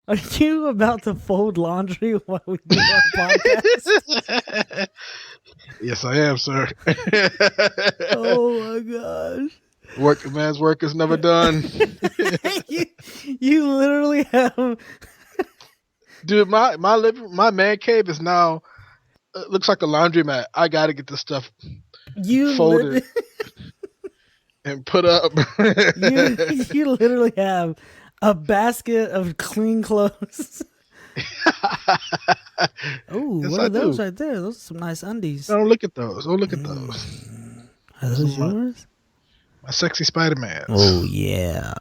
Are you about to fold laundry while we do our podcast? Yes, I am, sir. Oh my gosh. Working man's work is never done. you literally have Dude, my man cave is now looks like a laundromat. I gotta get this stuff you folded and put up. you literally have a basket of clean clothes. Oh, Yes, what I are those do. right there? Those are some nice undies. Don't look at those. Don't look at those. Are those yours? My sexy Spider-Man. Oh yeah.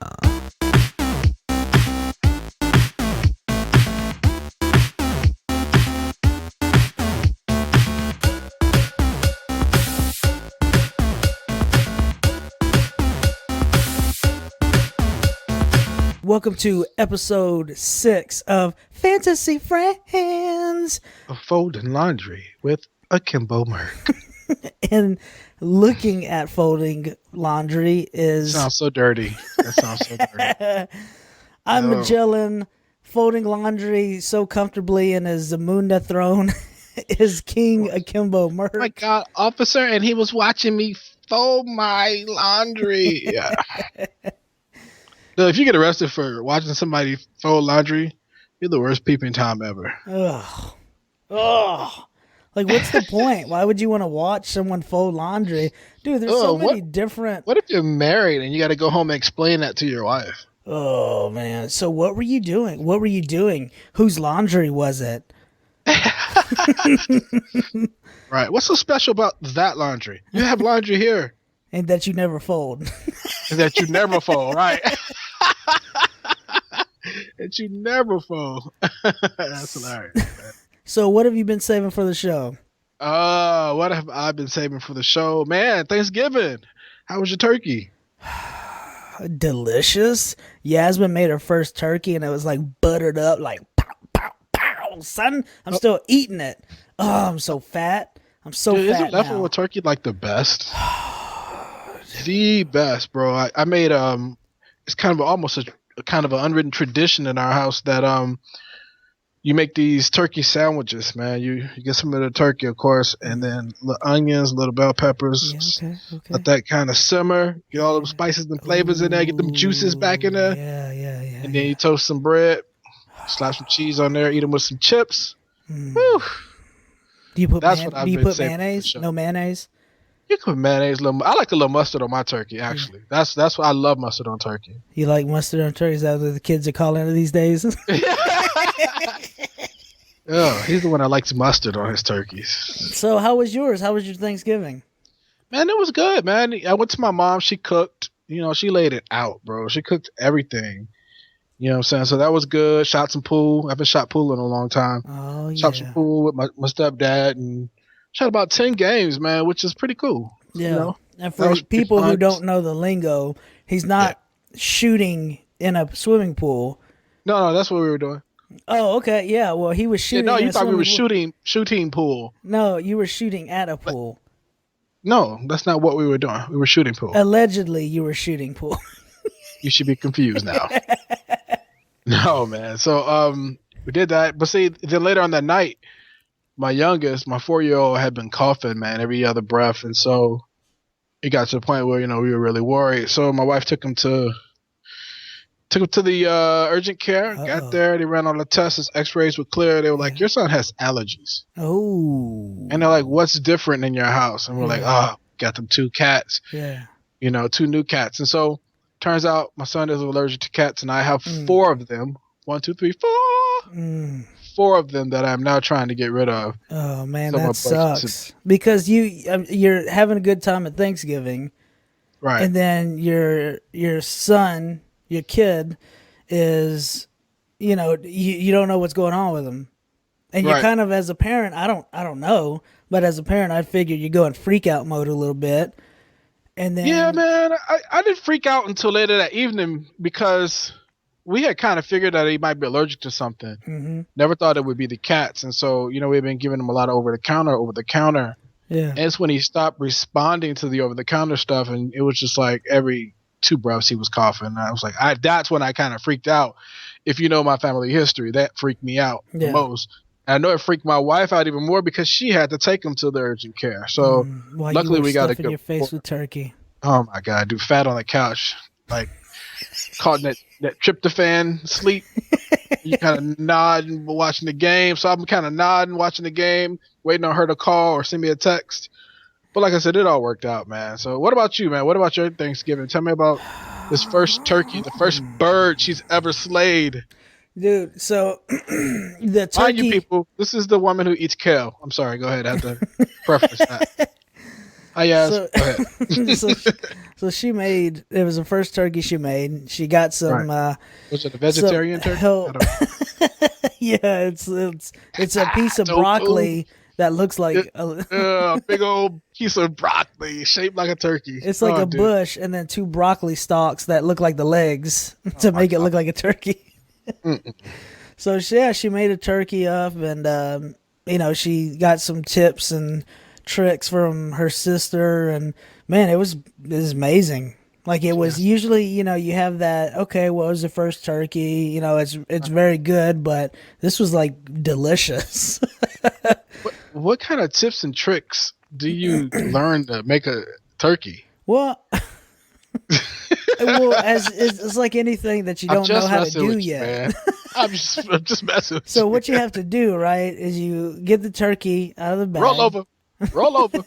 Welcome to episode 6 of Fantasy Friends. A folding laundry with Akimbo Merk. And looking at folding laundry is... Sounds so dirty. That sounds so dirty. I'm Magellan folding laundry so comfortably in his Zamunda throne is King Akimbo Merk. Oh my God, officer, and he was watching me fold my laundry. Yeah. No, if you get arrested for watching somebody fold laundry, you're the worst peeping Tom ever. Ugh. Like, what's the point? Why would you want to watch someone fold laundry? Dude, there's so many different... What if you're married and you got to go home and explain that to your wife? Oh, man. So what were you doing? What were you doing? Whose laundry was it? Right. What's so special about that laundry? You have laundry here. And that you never fold. And that you never fold, right? That you never fold. That's hilarious, man. So what have you been saving for the show? What have I been saving for the show? Man, Thanksgiving. How was your turkey? Delicious. Yasmin made her first turkey and it was like buttered up, like pow, pow, pow. Son, I'm still eating it. Oh, I'm so fat. I'm so Dude, fat isn't leftover turkey like the best? The best, bro. I made it's kind of almost a kind of an unwritten tradition in our house that you make these turkey sandwiches, man. You get some of the turkey, of course, and then little onions, little bell peppers. Yeah, okay. Let that kind of simmer. Get all the spices and flavors in there. Get them juices back in there. Yeah. And then you toast some bread, slap some cheese on there, eat them with some chips. Whew. Do you put, Do you put mayonnaise? No mayonnaise? You can put mayonnaise. I like a little mustard on my turkey, actually. That's what I love mustard on turkey. You like mustard on turkey? Is that what the kids are calling it these days? Yeah, he's the one that likes mustard on his turkeys. So how was yours? How was your Thanksgiving? Man, it was good, man. I went to my mom. She cooked. You know, she laid it out, bro. She cooked everything. You know what I'm saying? So that was good. Shot some pool. I haven't shot pool in a long time. Oh, yeah. Shot some pool with my stepdad and shot about 10 games, man, which is pretty cool. Yeah. You know? And for people who don't know the lingo, he's not shooting in a swimming pool. No, that's what we were doing. Oh, okay. Yeah, well, he was shooting. You thought we were shooting pool. No, you were shooting at a pool. No, that's not what we were doing. We were shooting pool. Allegedly, you were shooting pool. You should be confused now. No, man. So we did that. But see, then later on that night, my youngest, my 4-year-old, had been coughing, man, every other breath. And so it got to the point where, we were really worried. So my wife took him to the urgent care. Uh-oh. Got there. They ran all the tests. His x-rays were clear. They were like, your son has allergies. Oh. And they're like, what's different in your house? And we're like, got them 2 cats. Yeah. 2 new cats. And so turns out my son is allergic to cats, and I have 4 of them. 1, 2, 3, 4. 4 of them that I'm now trying to get rid of. Oh man, that sucks. Because you're having a good time at Thanksgiving, right? And then your son, your kid, is, you don't know what's going on with him, and you're kind of, as a parent, I don't know, but as a parent, I figured you go in freak out mode a little bit. And then, yeah, man, I didn't freak out until later that evening because we had kind of figured that he might be allergic to something. Mm-hmm. Never thought it would be the cats. And so, we've been giving him a lot of over the counter. Yeah. And it's when he stopped responding to the over the counter stuff. And it was just like every 2 breaths he was coughing. And I was like, that's when I kind of freaked out. if you know my family history, that freaked me out the Yeah. most. And I know it freaked my wife out even more because she had to take him to the urgent care. So While you luckily were we got a stuffing good your face with turkey. Oh my god, dude, fat on the couch, like caught in that tryptophan sleep. You kind of nodding watching the game, so I'm kind of nodding watching the game, waiting on her to call or send me a text. But like I said, it all worked out, man. So what about you, man? What about your Thanksgiving? Tell me about this first turkey, the first bird she's ever slayed. Dude, so the Mind you, turkey. people, this is the woman who eats kale. I'm sorry, go ahead. I have to preface that. I asked. So, Go ahead. so, so she made. It was the first turkey she made. She got some. Right. Was it a vegetarian turkey? Help. Yeah, it's a piece of Tofu. broccoli that looks like a big old piece of broccoli shaped like a turkey. it's like a dude. bush, and then two broccoli stalks that look like the legs to make it look like a turkey. So she made a turkey up, and she got some tips and tricks from her sister, and man, it was amazing. Like it was usually, you have that. Okay, what was the first turkey? It's very good, but this was like delicious. What kind of tips and tricks do you learn to make a turkey? Well, as it's like anything that you don't know how to do yet. I'm just messing. With So you. what you have to do, right, is you get the turkey out of the bag. Roll over.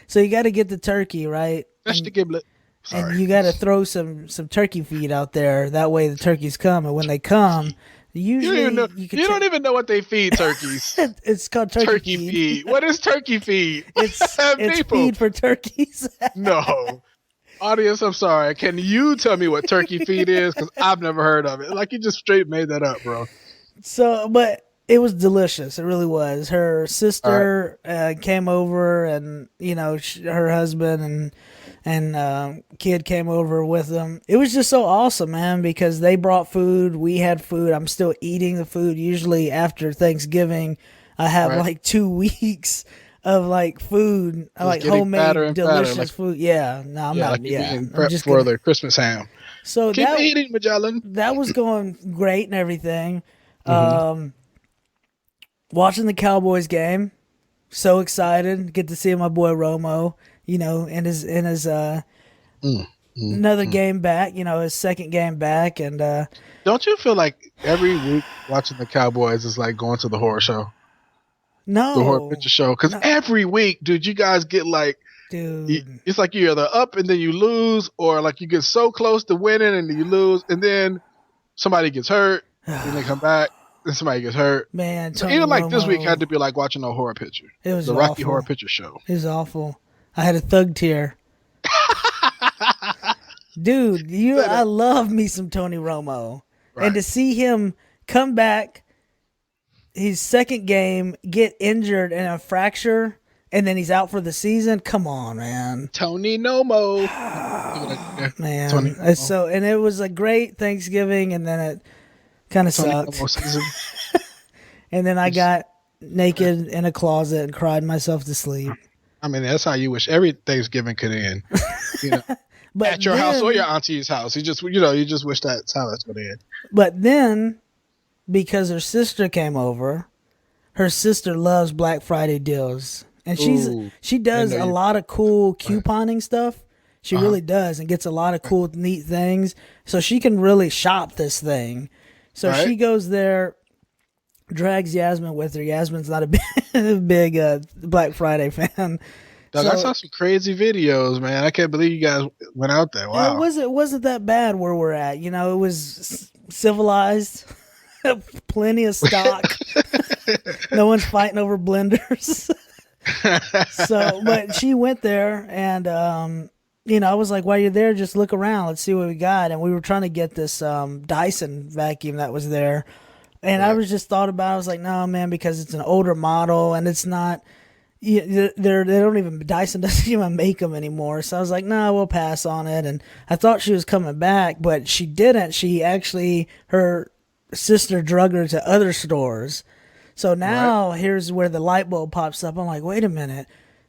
So you got to get the turkey, right? That's the giblet. Sorry. And you got to throw some turkey feed out there. That way the turkeys come, and when they come, usually you don't even know what they feed turkeys. It's called turkey feed. What is turkey feed? It's feed for turkeys. No. Audience, I'm sorry. Can you tell me what turkey feed is? Because I've never heard of it. Like you just straight made that up, bro. So, but it was delicious. It really was. Her sister came over, and her husband and kid came over with them. It was just so awesome, man, because they brought food. We had food. I'm still eating the food. Usually after Thanksgiving, I have like 2 weeks of like food, like homemade delicious food. Yeah, no, I'm not. I'm just for the Christmas ham. So keep eating, Magellan. That was going great and everything. Watching the Cowboys game, so excited. Get to see my boy Romo, in his another game back, his second game back, and don't you feel like every week watching the Cowboys is like going to the horror show? No, the horror picture show, because every week, dude, you guys get like, dude, it's like you're either up and then you lose, or like you get so close to winning and then you lose, and then somebody gets hurt, and they come back. And somebody gets hurt. Man, so even like this week had to be like watching a horror picture. It was the awful. Rocky Horror Picture Show. It was awful. I had a thug tear. Dude, I love me some Tony Romo. Right. And to see him come back, his second game, get injured and a fracture, and then he's out for the season. Come on, man. Tony Nomo. Man. Tony Nomo. So, and it was a great Thanksgiving, and then it kind of sucked. And then I got naked in a closet and cried myself to sleep. I mean, that's how you wish every Thanksgiving could end. But at your house or your auntie's house. You just wish that's how that's going to end. But then, because her sister came over, her sister loves Black Friday deals. And she does a lot of cool couponing stuff. She really does, and gets a lot of cool, neat things. So she can really shop this thing. So she goes there, drags Yasmin with her. Yasmin's not a big Black Friday fan. Doug, I saw some crazy videos, man. I can't believe you guys went out there. Wow. It wasn't that bad where we're at. It was civilized. Plenty of stock. No one's fighting over blenders. But she went there, and I was like, while you're there, just look around. Let's see what we got. And we were trying to get this Dyson vacuum that was there. And I was just thought about it. I was like, no, man, because it's an older model, and it's not, Dyson doesn't even make them anymore. So I was like, no, we'll pass on it. And I thought she was coming back, but she didn't. Her sister drug her to other stores. So now here's where the light bulb pops up. I'm like, wait a minute.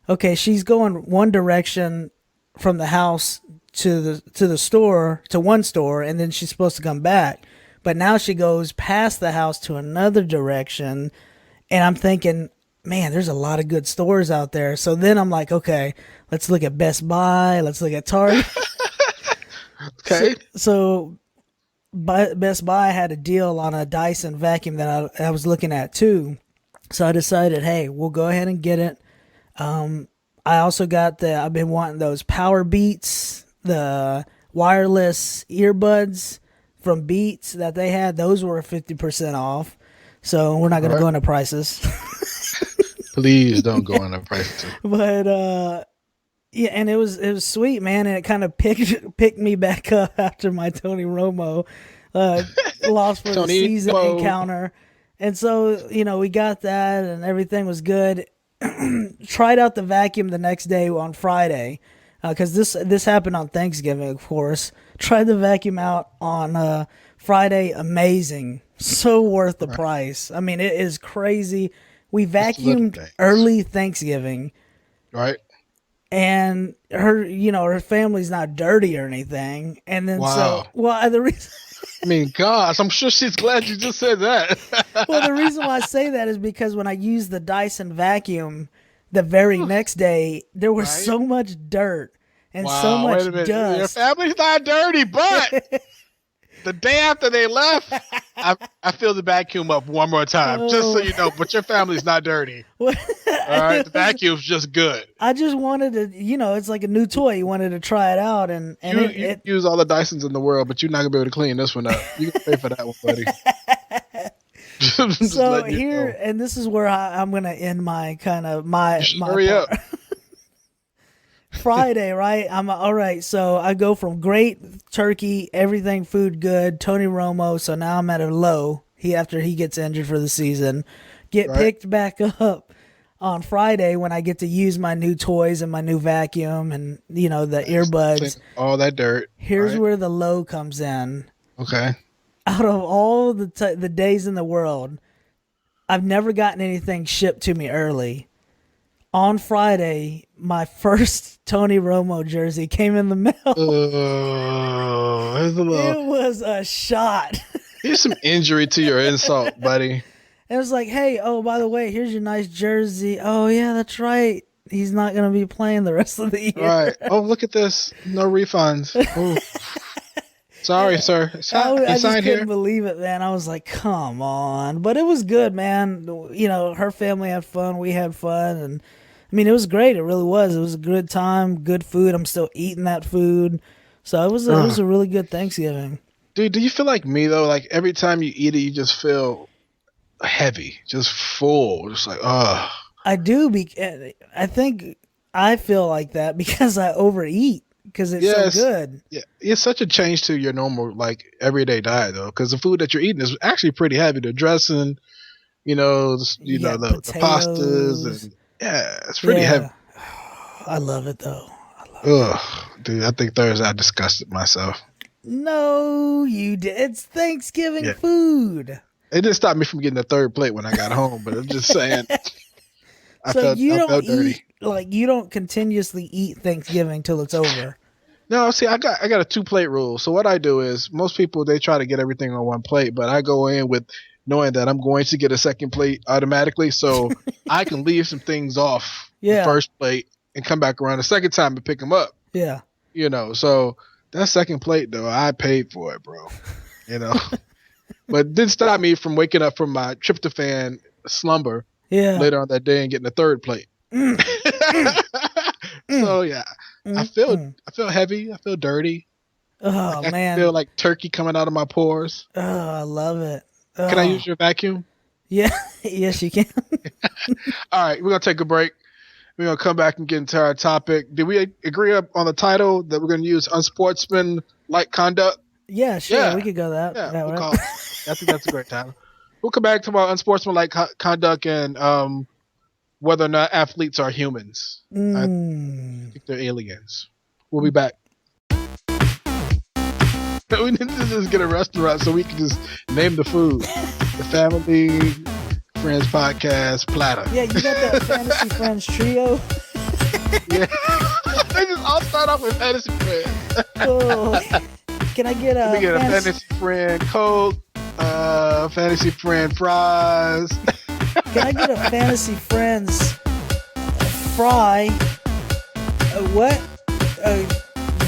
Okay, she's going one direction from the house to the store, to one store, and then she's supposed to come back. But now she goes past the house to another direction, and I'm thinking, man, there's a lot of good stores out there. So then I'm like, okay, let's look at Best Buy, let's look at Target. Okay. So Best Buy had a deal on a Dyson vacuum that I was looking at too. So I decided, hey, we'll go ahead and get it. I also got I've been wanting those Power Beats, the wireless earbuds from Beats that they had. Those were 50% off. So we're not going to go into prices. Please don't go into prices. But yeah, and it was sweet, man, and it kind of picked me back up after my Tony Romo loss for the season encounter. And so, we got that and everything was good. Tried out the vacuum the next day on Friday, because this happened on Thanksgiving, of course. Tried the vacuum out on Friday. Amazing. So worth the price. I mean, it is crazy. We vacuumed early Thanksgiving. Right. And her family's not dirty or anything. And then the reason... I mean, gosh, I'm sure she's glad you just said that. Well, the reason why I say that is because when I used the Dyson vacuum the very next day, there was so much dirt and so much dust. Your family's not dirty, but the day after they left, I filled the vacuum up one more time, just so you know. But your family's not dirty. All right, the vacuum's just good. I just wanted to, it's like a new toy. You wanted to try it out, and you use all the Dysons in the world, but you're not gonna be able to clean this one up. You can pay for that one, buddy. So here, and this is where I'm gonna end my kind of my hurry up. Friday, right? I'm all right. So I go from great turkey, everything food good, Tony Romo. So now I'm at a low. After he gets injured for the season, picked back up on Friday when I get to use my new toys and my new vacuum and the earbuds. All that dirt. Here's where the low comes in. Okay. Out of all the days in the world, I've never gotten anything shipped to me early. On Friday, my first Tony Romo jersey came in the mail. It was a shot. Here's some injury to your insult, buddy. It was like, hey, by the way, here's your nice jersey. Oh, yeah, that's right. He's not going to be playing the rest of the year. Right. Oh, look at this. No refunds. Oh. Sorry, sir. I just couldn't believe it, man. I was like, come on. But it was good, man. Her family had fun. We had fun. And, I mean, it was great. It really was. It was a good time, good food. I'm still eating that food. So it was a really good Thanksgiving. Dude, do you feel like me, though? Like, every time you eat it, you just feel heavy, just full, just like, ugh. I do. I think I feel like that because I overeat. Because it's so good. Yeah, it's such a change to your normal, like, everyday diet, though. Because the food that you're eating is actually pretty heavy. The dressing, the pastas, and it's pretty heavy. I love it, though. Dude, I think Thursday I disgusted myself. No, you did. It's Thanksgiving food. It didn't stop me from getting the third plate when I got home, but I'm just saying. I felt dirty. You don't continuously eat Thanksgiving till it's over. No, see, I got a 2-plate rule. So what I do is most people, they try to get everything on one plate, but I go in with knowing that I'm going to get a second plate automatically, so I can leave some things off the first plate and come back around the second time and pick them up. Yeah. So that second plate, though, I paid for it, bro. But it didn't stop me from waking up from my tryptophan slumber later on that day and getting a third plate. So yeah, I feel heavy. I feel dirty. Oh, man. I feel like turkey coming out of my pores. Oh, I love it. Oh. Can I use your vacuum? Yeah. Yes, you can. All right, we're gonna take a break. We're gonna come back and get into our topic. Did we agree on the title that we're gonna use unsportsmanlike conduct? Yeah, sure. Yeah. We could go that. Yeah, I think that's a great title. We'll come back to our unsportsmanlike conduct and whether or not athletes are humans. I think they're aliens. We'll be back. We need to just get a restaurant so we can just name the food. The Family Friends Podcast Platter. Yeah, you got that Fantasy Friends trio. Yeah. They just all start off with Fantasy Friends. Oh. Can I get a fantasy friend Coke, Fantasy friend fries. Can I get a fantasy friends fry? What?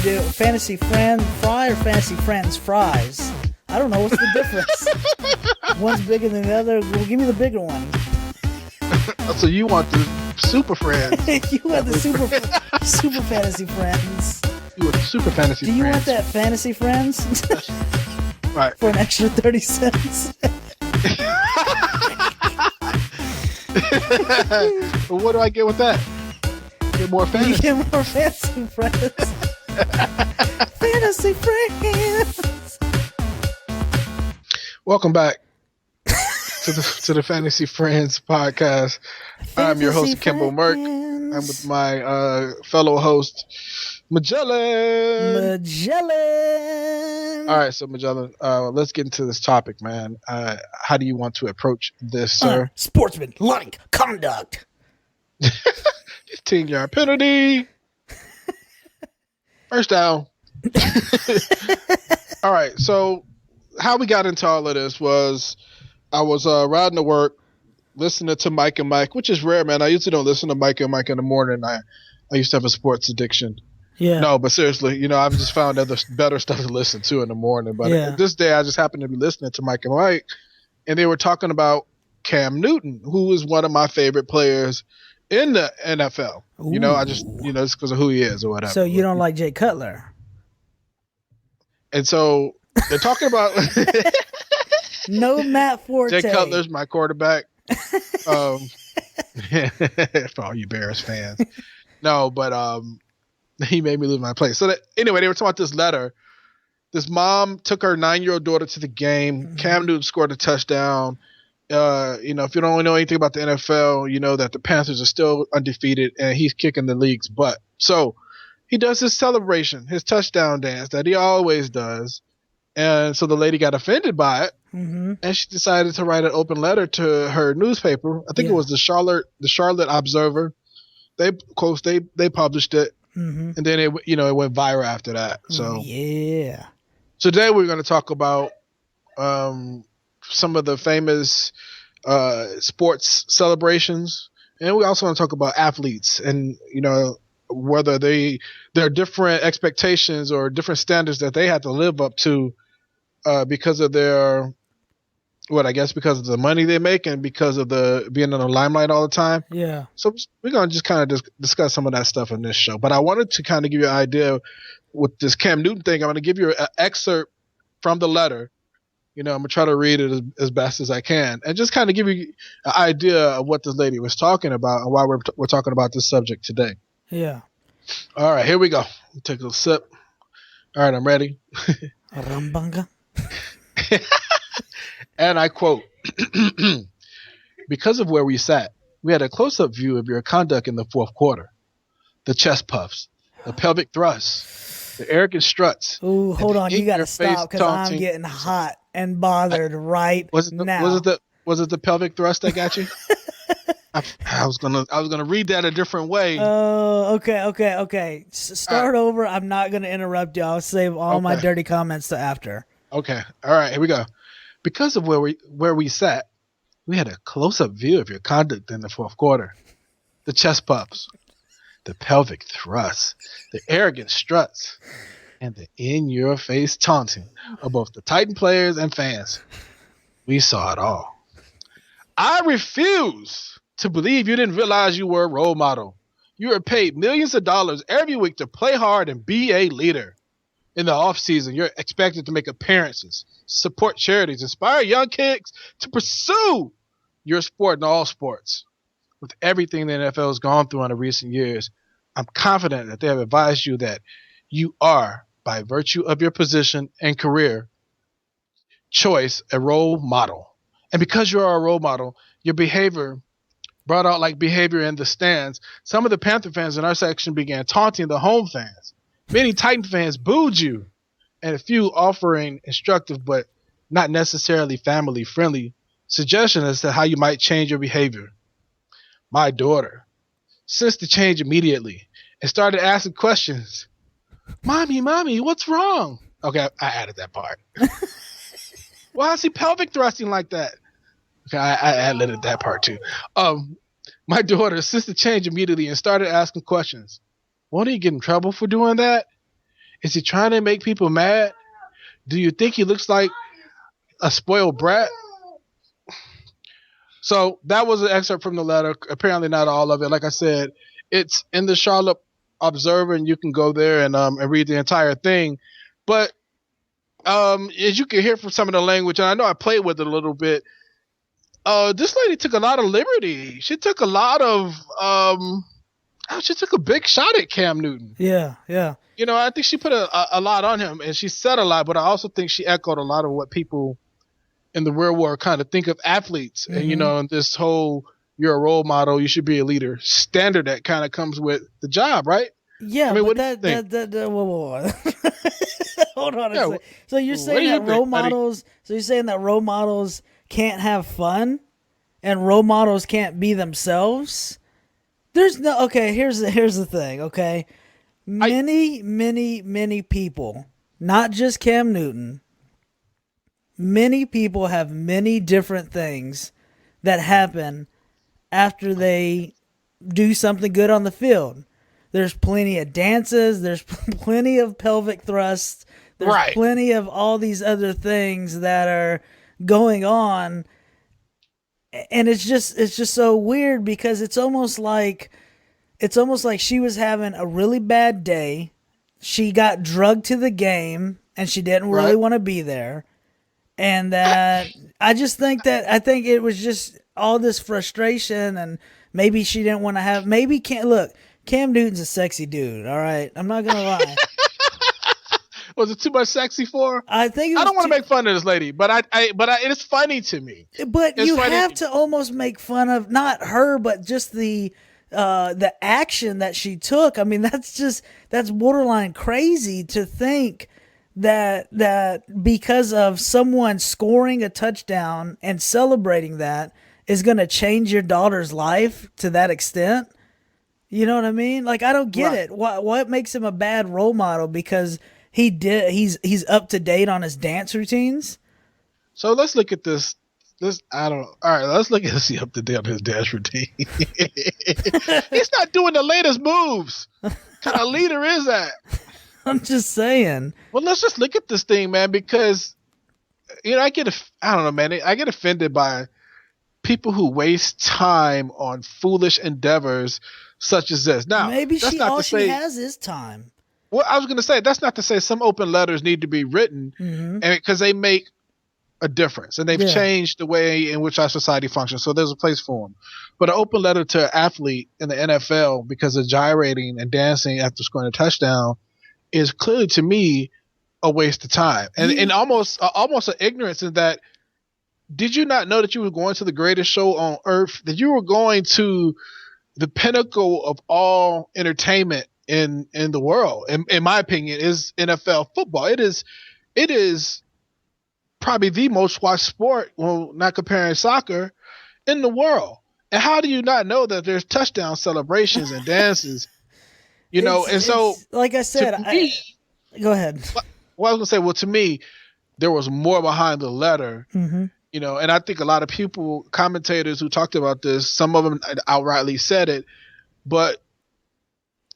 The fantasy friend fry or fantasy friends fries? I don't know what's the difference. One's bigger than the other. Well, give me the bigger one. So you want the super friends? You want the super fantasy friends? You want the super fantasy? Do you friends. want that fantasy friends? Right. For an extra 30 cents. Well, what do I get with that? Get more fantasy. You get more fantasy friends. Fantasy friends. Welcome back to the Fantasy Friends podcast. I'm your host, Kimbo Merck. I'm with my fellow host, Magellan. All right, so Magellan, let's get into this topic, man. How do you want to approach this, sir? Sportsmanlike conduct. 15-yard penalty. First down. All right, so how we got into all of this was I was riding to work, listening to Mike and Mike, which is rare, man. I usually don't listen to Mike and Mike in the morning. I used to have a sports addiction. Yeah. No, but seriously, I've just found other better stuff to listen to in the morning. But this day, I just happened to be listening to Mike and Mike, and they were talking about Cam Newton, who is one of my favorite players in the NFL. Ooh. I just, just because of who he is or whatever. So you don't like Jay Cutler? And so they're talking about no Matt Forte. Jay Cutler's my quarterback. For all you Bears fans. No, but he made me lose my place. So anyway, they were talking about this letter. This mom took her 9-year-old daughter to the game. Mm-hmm. Cam Newton scored a touchdown. If you don't know anything about the NFL, you know that the Panthers are still undefeated and he's kicking the league's butt. So he does his celebration, his touchdown dance that he always does. And so the lady got offended by it, mm-hmm. and she decided to write an open letter to her newspaper. I think it was the Charlotte Observer. They published it, mm-hmm. and then it went viral after that. So yeah. So today we're going to talk about some of the famous sports celebrations, and we also want to talk about athletes and whether there are different expectations or different standards that they have to live up to because of their because of the money they make and because of the being in the limelight all the time. Yeah. So we're going to just kind of discuss some of that stuff in this show. But I wanted to kind of give you an idea with this Cam Newton thing. I'm going to give you an excerpt from the letter. I'm going to try to read it as best as I can and just kind of give you an idea of what this lady was talking about and why we're talking about this subject today. Yeah. All right, here we go. Take a little sip. All right, I'm ready. Rambanga. And I quote, because of where we sat, we had a close-up view of your conduct in the fourth quarter. The chest puffs, the pelvic thrusts, the arrogant struts. Ooh, hold on. You got to stop because I'm getting hot and bothered now. Was it the pelvic thrust that got you? I was gonna read that a different way. Oh, okay. Start over. I'm not gonna interrupt you. I'll save all my dirty comments to after. Okay. All right. Here we go. Because of where we sat, we had a close-up view of your conduct in the fourth quarter. The chest puffs, the pelvic thrusts, the arrogant struts, and the in-your-face taunting of both the Titan players and fans. We saw it all. I refuse to believe you didn't realize you were a role model. You are paid millions of dollars every week to play hard and be a leader. In the offseason, you're expected to make appearances, support charities, inspire young kids to pursue your sport in all sports. With everything the NFL has gone through in the recent years, I'm confident that they have advised you that you are, by virtue of your position and career choice, a role model. And because you are a role model, your behavior brought out like behavior in the stands. Some of the Panther fans in our section began taunting the home fans. Many Titan fans booed you, and a few offering instructive but not necessarily family-friendly suggestions as to how you might change your behavior. My daughter sensed the change immediately and started asking questions. Mommy, what's wrong? Okay, I added that part. Why is he pelvic thrusting like that? Okay, I edited that part too. Um, my daughter sensed the change immediately and started asking questions. Won't he get in trouble for doing that? Is he trying to make people mad? Do you think he looks like a spoiled brat? So that was an excerpt from the letter. Apparently, not all of it. Like I said, it's in the Charlotte Observer, and you can go there and read the entire thing. But as you can hear from some of the language, and I know I played with it a little bit. This lady took a lot of liberty. She took a lot of she took a big shot at Cam Newton. Yeah, yeah. I think she put a lot on him, and she said a lot, but I also think she echoed a lot of what people in the real world kind of think of athletes. Mm-hmm. And this whole you're a role model, you should be a leader standard that kind of comes with the job, right? Yeah, I mean, but what do you think? whoa. Hold on a Yeah, second. So you're what do saying you that think, buddy? role models can't have fun and role models can't be themselves? There's no okay, here's the thing, okay? Many people, not just Cam Newton, many people have many different things that happen after they do something good on the field. There's plenty of dances, there's plenty of pelvic thrusts, there's Right. plenty of all these other things that are going on, and it's just so weird because it's almost like she was having a really bad day. She got drugged to the game and she didn't really Right. want to be there. And that I think it was just all this frustration, and maybe she didn't want to have, maybe can't look. Cam Newton's a sexy dude. All right. I'm not going to lie. Was it too much sexy for her? I think it I was don't want to make fun of this lady, but it's funny to me. but It's you funny. have to almost make fun of not her, but just the action that she took. I mean, that's borderline crazy to think that because of someone scoring a touchdown and celebrating that is going to change your daughter's life to that extent. You know what I mean? Like, I don't get Right. it. What makes him a bad role model because he's up to date on his dance routines? So let's look at this. I don't. All right, let's look at see up to date on his dance routine. He's not doing the latest moves. What kind of leader is that? I'm just saying. Well, let's just look at this thing, man, because I don't know, man. I get offended by people who waste time on foolish endeavors such as this. Now, Maybe that's she not all to she say. has is time. Well, I was going to say that's not to say some open letters need to be written, Mm-hmm. and because they make a difference and they've Yeah. changed the way in which our society functions. So there's a place for them. But an open letter to an athlete in the NFL because of gyrating and dancing after scoring a touchdown is clearly to me a waste of time and almost an ignorance in that. Did you not know that you were going to the greatest show on earth? That you were going to the pinnacle of all entertainment in the world? In my opinion, is NFL football. It is probably the most watched sport, well, not comparing soccer, in the world. And how do you not know that there's touchdown celebrations and dances? And so It's, like I said, to me, go ahead. well, I was gonna say, well, to me, there was more behind the letter. Mm-hmm. And I think a lot of people, commentators who talked about this, some of them outrightly said it, but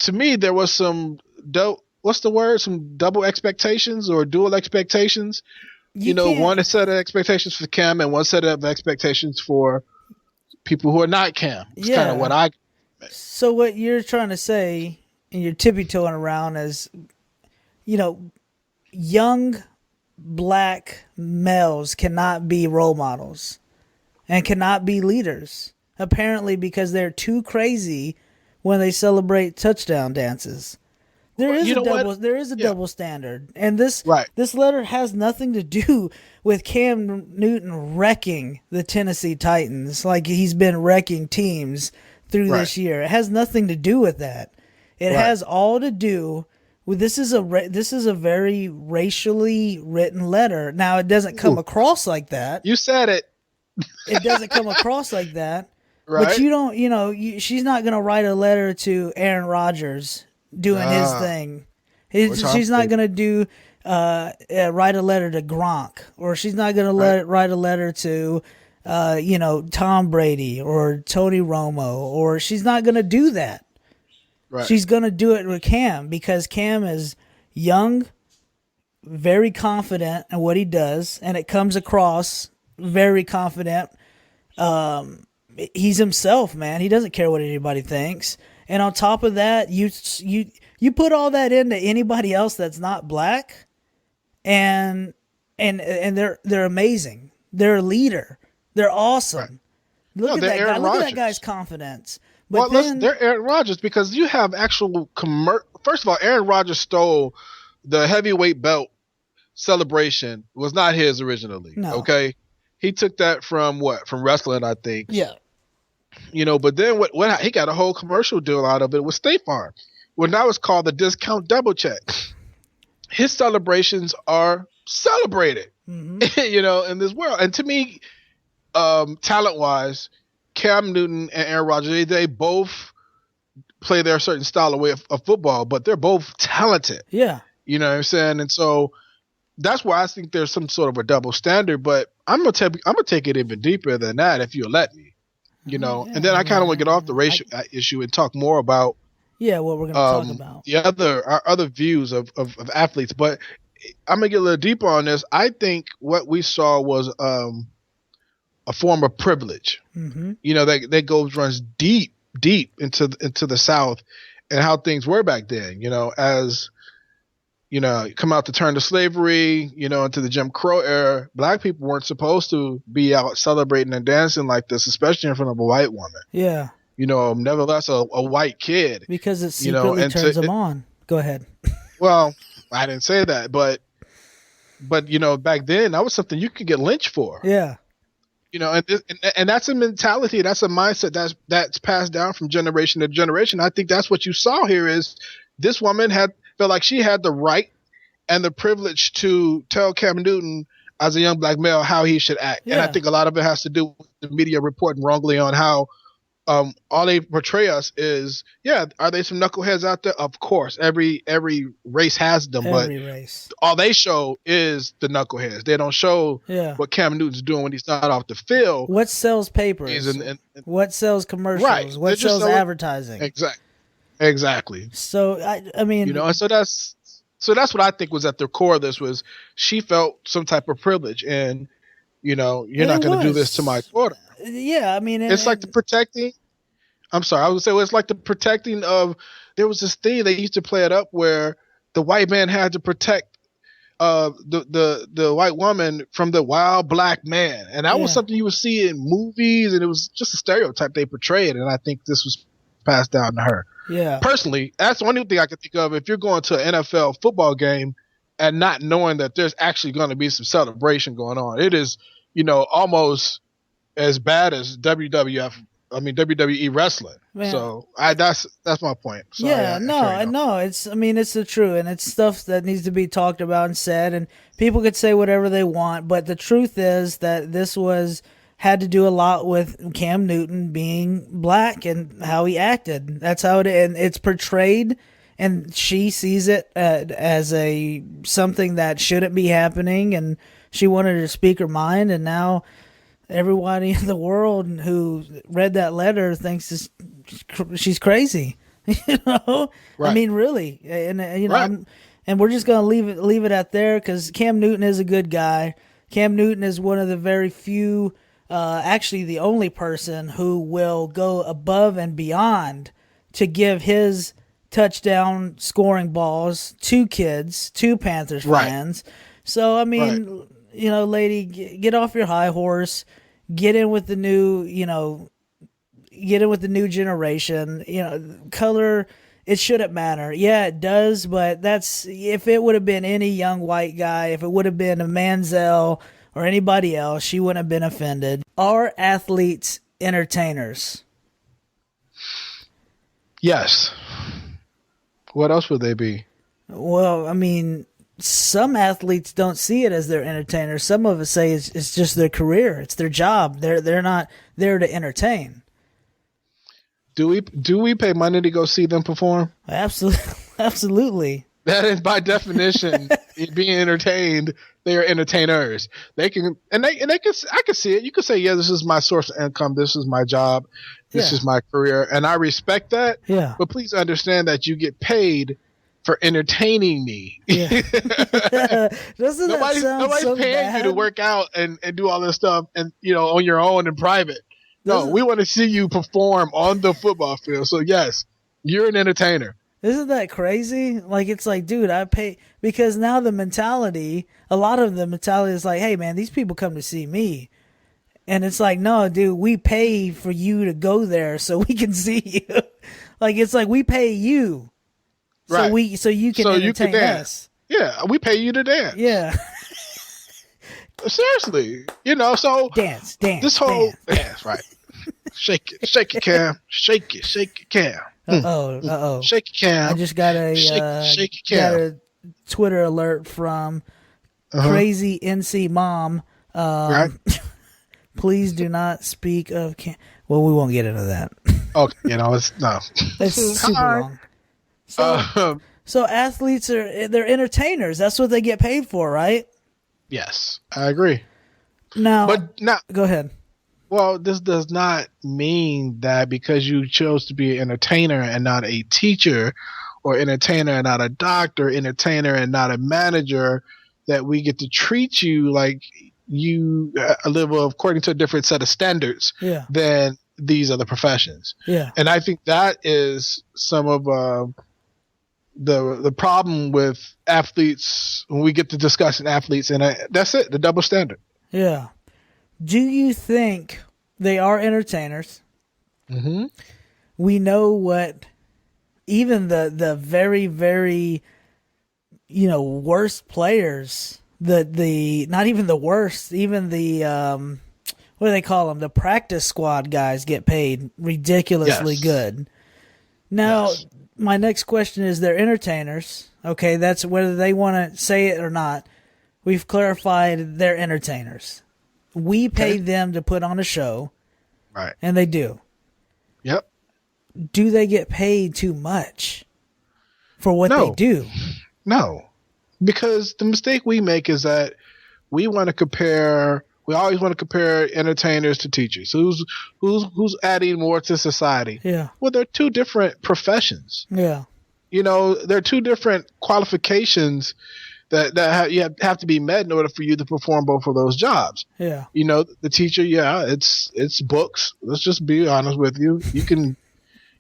to me, there was some what's the word? Some double expectations or dual expectations. One set of expectations for Cam and one set of expectations for people who are not Cam. It's kind of what I. So what you're trying to say, and you're tippy-toeing around, is, young black males cannot be role models and cannot be leaders, apparently, because they're too crazy when they celebrate touchdown dances. There is a double standard, and this letter has nothing to do with Cam Newton wrecking the Tennessee Titans like he's been wrecking teams through this year. It has nothing to do with that. It has all to do with this is a very racially written letter. Now, it doesn't come across like that. You said it. It doesn't come across like that. Right. But you don't. She's not going to write a letter to Aaron Rodgers doing his thing. She's not going to do write a letter to Gronk, or she's not going to write a letter to, Tom Brady or Tony Romo, or she's not going to do that. Right. She's going to do it with Cam because Cam is young, very confident in what he does, and it comes across very confident. He's himself, man. He doesn't care what anybody thinks. And on top of that, you put all that into anybody else that's not black, and they're amazing. They're a leader. They're awesome. Right. Look at that guy. Look at that guy's confidence. But they're Aaron Rodgers because you have actual First of all, Aaron Rodgers stole the heavyweight belt celebration. Was not his originally. No. Okay, he took that from wrestling, I think. Yeah. But then what he got a whole commercial deal out of it with State Farm. Well, now it's called the Discount Double Check. His celebrations are celebrated, in this world. And to me, talent-wise, Cam Newton and Aaron Rodgers, they both play their certain style of way of football, but they're both talented. Yeah. You know what I'm saying? And so that's why I think there's some sort of a double standard, but I'm gonna take it even deeper than that if you'll let me. And then I kind of want to get off the racial issue and talk more about what we're going to talk about. Our other views of athletes. But I'm going to get a little deeper on this. I think what we saw was a form of privilege. Mm-hmm. That runs deep into the South and how things were back then. As come out to turn to slavery, into the Jim Crow era, black people weren't supposed to be out celebrating and dancing like this, especially in front of a white woman. Yeah. Nevertheless, a white kid. Because it secretly turns them on. Go ahead. Well, I didn't say that, but back then that was something you could get lynched for. Yeah. And that's a mentality, that's a mindset that's passed down from generation to generation. I think that's what you saw here is this woman felt like she had the right and the privilege to tell Cam Newton as a young black male how he should act. Yeah. And I think a lot of it has to do with the media reporting wrongly on how all they portray us is, are they some knuckleheads out there? Of course, every race has them, race. All they show is the knuckleheads. They don't show what Cam Newton's doing when he's not off the field. What sells papers? What sells commercials? Right. What sells advertising? Exactly. So I mean, and so that's what I think was at the core of this was she felt some type of privilege, and you're not going to do this to my daughter. Yeah, I mean, it's like the protecting. I'm sorry, I would say it's like the protecting of. There was this thing they used to play it up where the white man had to protect the white woman from the wild black man, and that was something you would see in movies, and it was just a stereotype they portrayed, and I think this was passed down to her. Yeah, personally, that's the only thing I can think of. If you're going to an NFL football game and not knowing that there's actually going to be some celebration going on, it is almost as bad as WWE wrestling. Man. So that's my point. Sorry, no, it's the truth, and it's stuff that needs to be talked about and said, and people could say whatever they want, but the truth is that this had to do a lot with Cam Newton being black and how he acted. That's how it's portrayed, and she sees it as something that shouldn't be happening, and she wanted to speak her mind, and now everybody in the world who read that letter thinks she's crazy. Right. I mean, really, and right. And we're just gonna leave it at there because Cam Newton is a good guy. Cam Newton is one of the very few, actually the only person who will go above and beyond to give his touchdown scoring balls to Panthers fans. Right. So I mean, lady, get off your high horse. Get in with the new, generation. Color, it shouldn't matter. Yeah, it does, but if it would have been any young white guy, if it would have been a Manziel or anybody else, she wouldn't have been offended. Are athletes entertainers? Yes. What else would they be? Well, I mean, some athletes don't see it as their entertainer. Some of us say it's just their career. It's their job. They're not there to entertain. Do we pay money to go see them perform? Absolutely. That is by definition being entertained. They are entertainers. They can I can see it. You can say, yeah, this is my source of income. This is my job. This Yeah. is my career, and I respect that. Yeah. But please understand that you get paid for entertaining me. Yeah. Doesn't that sound Nobody's so paying bad? you to work out and do all this stuff and on your own in private. No, we want to see you perform on the football field. So yes, you're an entertainer. Isn't that crazy? Like, it's like, dude, I pay, because now a lot of the mentality is like, hey man, these people come to see me. And it's like, no, dude, we pay for you to go there so we can see you. Like, it's like, we pay you. Right. So you can entertain us. Yeah, we pay you to dance. Yeah. Seriously. So Dance. This whole dance, right. Shake it, Cam. Shake it, Cam. Uh-oh. Shake it, Cam. I just got shake it, Cam. got a Twitter alert from Crazy NC Mom. Right. Please do not speak of Cam. Well, we won't get into that. Okay, it's no. It's super long. So athletes they're entertainers. That's what they get paid for, right? Yes, I agree. Now, go ahead. Well, this does not mean that because you chose to be an entertainer and not a teacher, or entertainer and not a doctor, entertainer and not a manager, that we get to treat you like you live according to a different set of standards than these other professions. Yeah. And I think that is some of the problem with athletes when we get to discussing athletes, and that's it, the double standard. Yeah. Do you think they are entertainers? Mm-hmm. We know what even the very, very, worst players, the not even the worst, even the what do they call them? The practice squad guys get paid ridiculously good. Now, my next question is, they're entertainers. Okay, that's whether they want to say it or not. We've clarified they're entertainers. We pay them to put on a show. Right. And they do. Yep. Do they get paid too much for what they do? No. Because the mistake we make is that we always want to compare entertainers to teachers. Who's adding more to society? Yeah. Well, they're two different professions. Yeah. They're two different qualifications that you have to be met in order for you to perform both of those jobs. Yeah. The teacher, it's books. Let's just be honest with you. You can,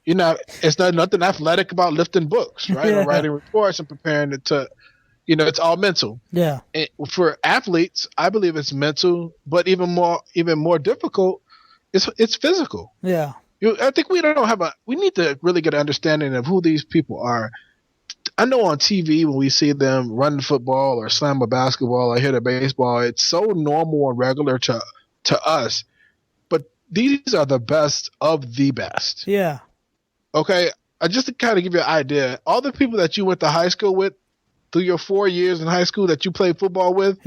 it's nothing athletic about lifting books, right? Or writing reports and preparing it to, it's all mental. Yeah. And for athletes, I believe it's mental, but even more difficult, it's physical. Yeah. I think we need to really get an understanding of who these people are. I know on TV when we see them run the football or slam a basketball or hit a baseball, it's so normal and regular to us. But these are the best of the best. Yeah. Okay. Just to kind of give you an idea, all the people that you went to high school with, through your 4 years in high school that you played football with,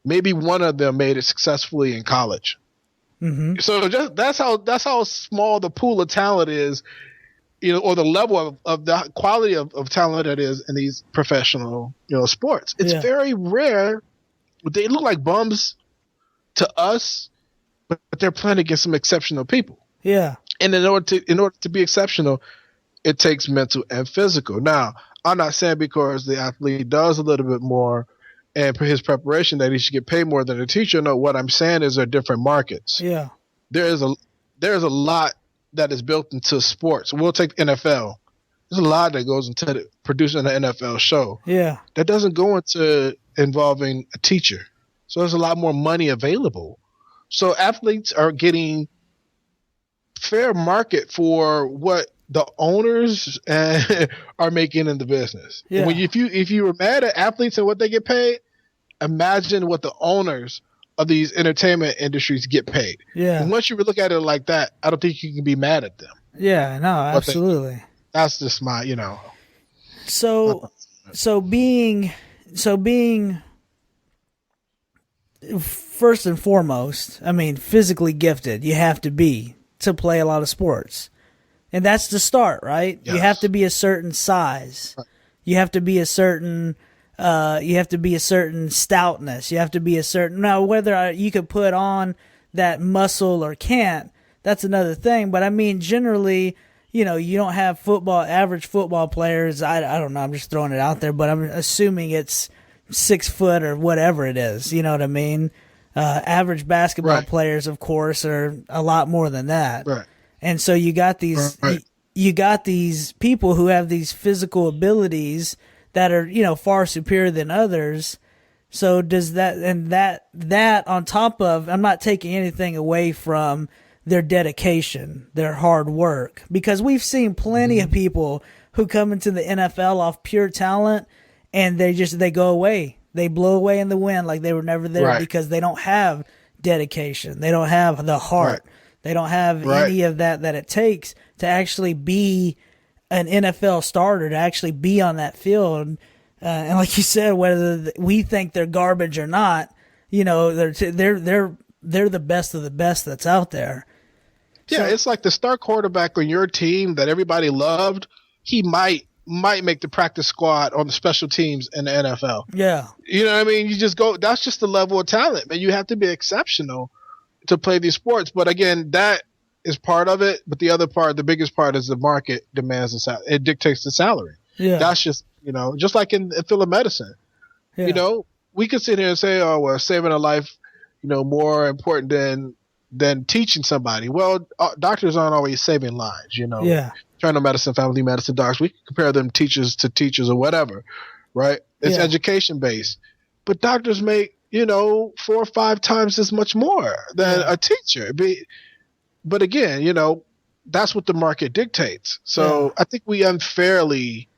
maybe one of them made it successfully in college. Mm-hmm. So that's how small the pool of talent is. Or the level of the quality of talent that is in these professional, sports. It's very rare. They look like bums to us, but they're playing against some exceptional people. Yeah. And in order to be exceptional, it takes mental and physical. Now, I'm not saying because the athlete does a little bit more and for his preparation that he should get paid more than a teacher. No, what I'm saying is they're different markets. Yeah. There's a lot that is built into sports. We'll take NFL. There's a lot that goes into producing an NFL show. Yeah. That doesn't go into involving a teacher. So there's a lot more money available. So athletes are getting fair market for what the owners are making in the business. Yeah. If you were mad at athletes and what they get paid, imagine what the owners of these entertainment industries get paid. Yeah. And once you look at it like that, I don't think you can be mad at them. Yeah, no, absolutely. That's just my, So being first and foremost, I mean, physically gifted, you have to be to play a lot of sports. And that's the start, right? Yes. You have to be a certain size You have to be a certain stoutness. You have to be a certain, now whether you could put on that muscle or can't, that's another thing. But I mean, generally, you don't have average football players. I don't know. I'm just throwing it out there, but I'm assuming it's 6 foot or whatever it is. You know what I mean? Average basketball players, of course, are a lot more than that. Right. And so you got these, you got these people who have these physical abilities that are, far superior than others. So does that, and that on top of, I'm not taking anything away from their dedication, their hard work, because we've seen plenty of people who come into the NFL off pure talent and they go away. They blow away in the wind like they were never there because they don't have dedication. They don't have the heart. They don't have any of that it takes to actually be an NFL starter, to actually be on that field. And like you said, whether we think they're garbage or not, they're the best of the best that's out there. Yeah, it's like the star quarterback on your team that everybody loved. He might make the practice squad on the special teams in the NFL. Yeah. You know what I mean? You just go, that's just the level of talent, man. You have to be exceptional to play these sports. But again, that is part of it. But the other part, the biggest part, is the market demands the salary. It dictates the salary. Yeah. That's just, just like in field of medicine. Yeah. We could sit here and say, oh, well, saving a life, more important than teaching somebody. Well, doctors aren't always saving lives, Yeah. Internal medicine, family medicine docs, we can compare them teachers to teachers or whatever, right? It's education based. But doctors make, 4 or 5 times as much more than a teacher. But again, that's what the market dictates. So I think we unfairly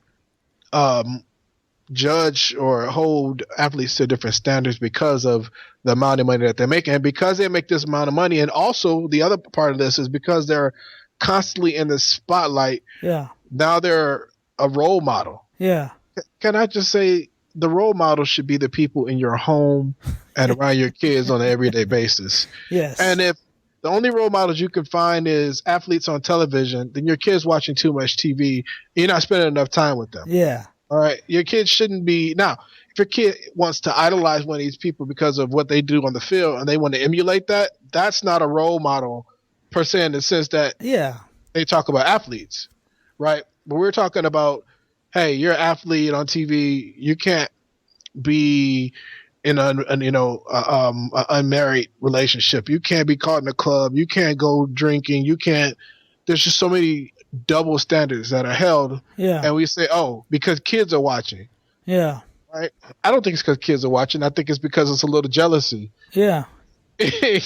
judge or hold athletes to different standards because of the amount of money that they make. And because they make this amount of money, and also the other part of this is because they're constantly in the spotlight. Yeah. Now they're a role model. Yeah. Can I just say the role model should be the people in your home and around your kids on an everyday basis. Yes. And if the only role models you can find is athletes on television, then your kid's watching too much TV. You're not spending enough time with them. Yeah. All right. Your kid shouldn't be. Now, if your kid wants to idolize one of these people because of what they do on the field and they want to emulate that, that's not a role model per se, in the sense that they talk about athletes, right? But we're talking about, hey, you're an athlete on TV. You can't be in an unmarried relationship. You can't be caught in a club. You can't go drinking. You can't. There's just so many double standards that are held. Yeah. And we say, oh, because kids are watching. Yeah. Right. I don't think it's because kids are watching. I think it's because it's a little jealousy. Yeah. I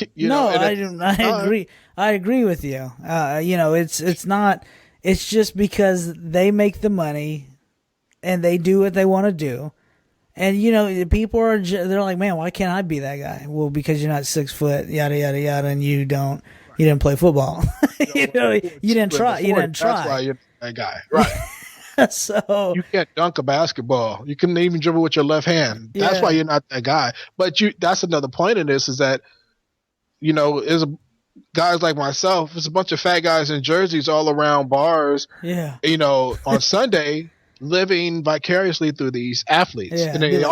agree. I agree with you. It's not. It's just because they make the money, and they do what they want to do, and people they're like, man, why can't I be that guy? Well, because you're not 6 foot, yada yada yada, and you didn't play football. You didn't try. That's why you're that guy, right? So you can't dunk a basketball. You couldn't even dribble with your left hand. That's why you're not that guy. But that's another point in this, is that is guys like myself. It's a bunch of fat guys in jerseys all around bars. Yeah. On Sunday, living vicariously through these athletes. Yeah. And they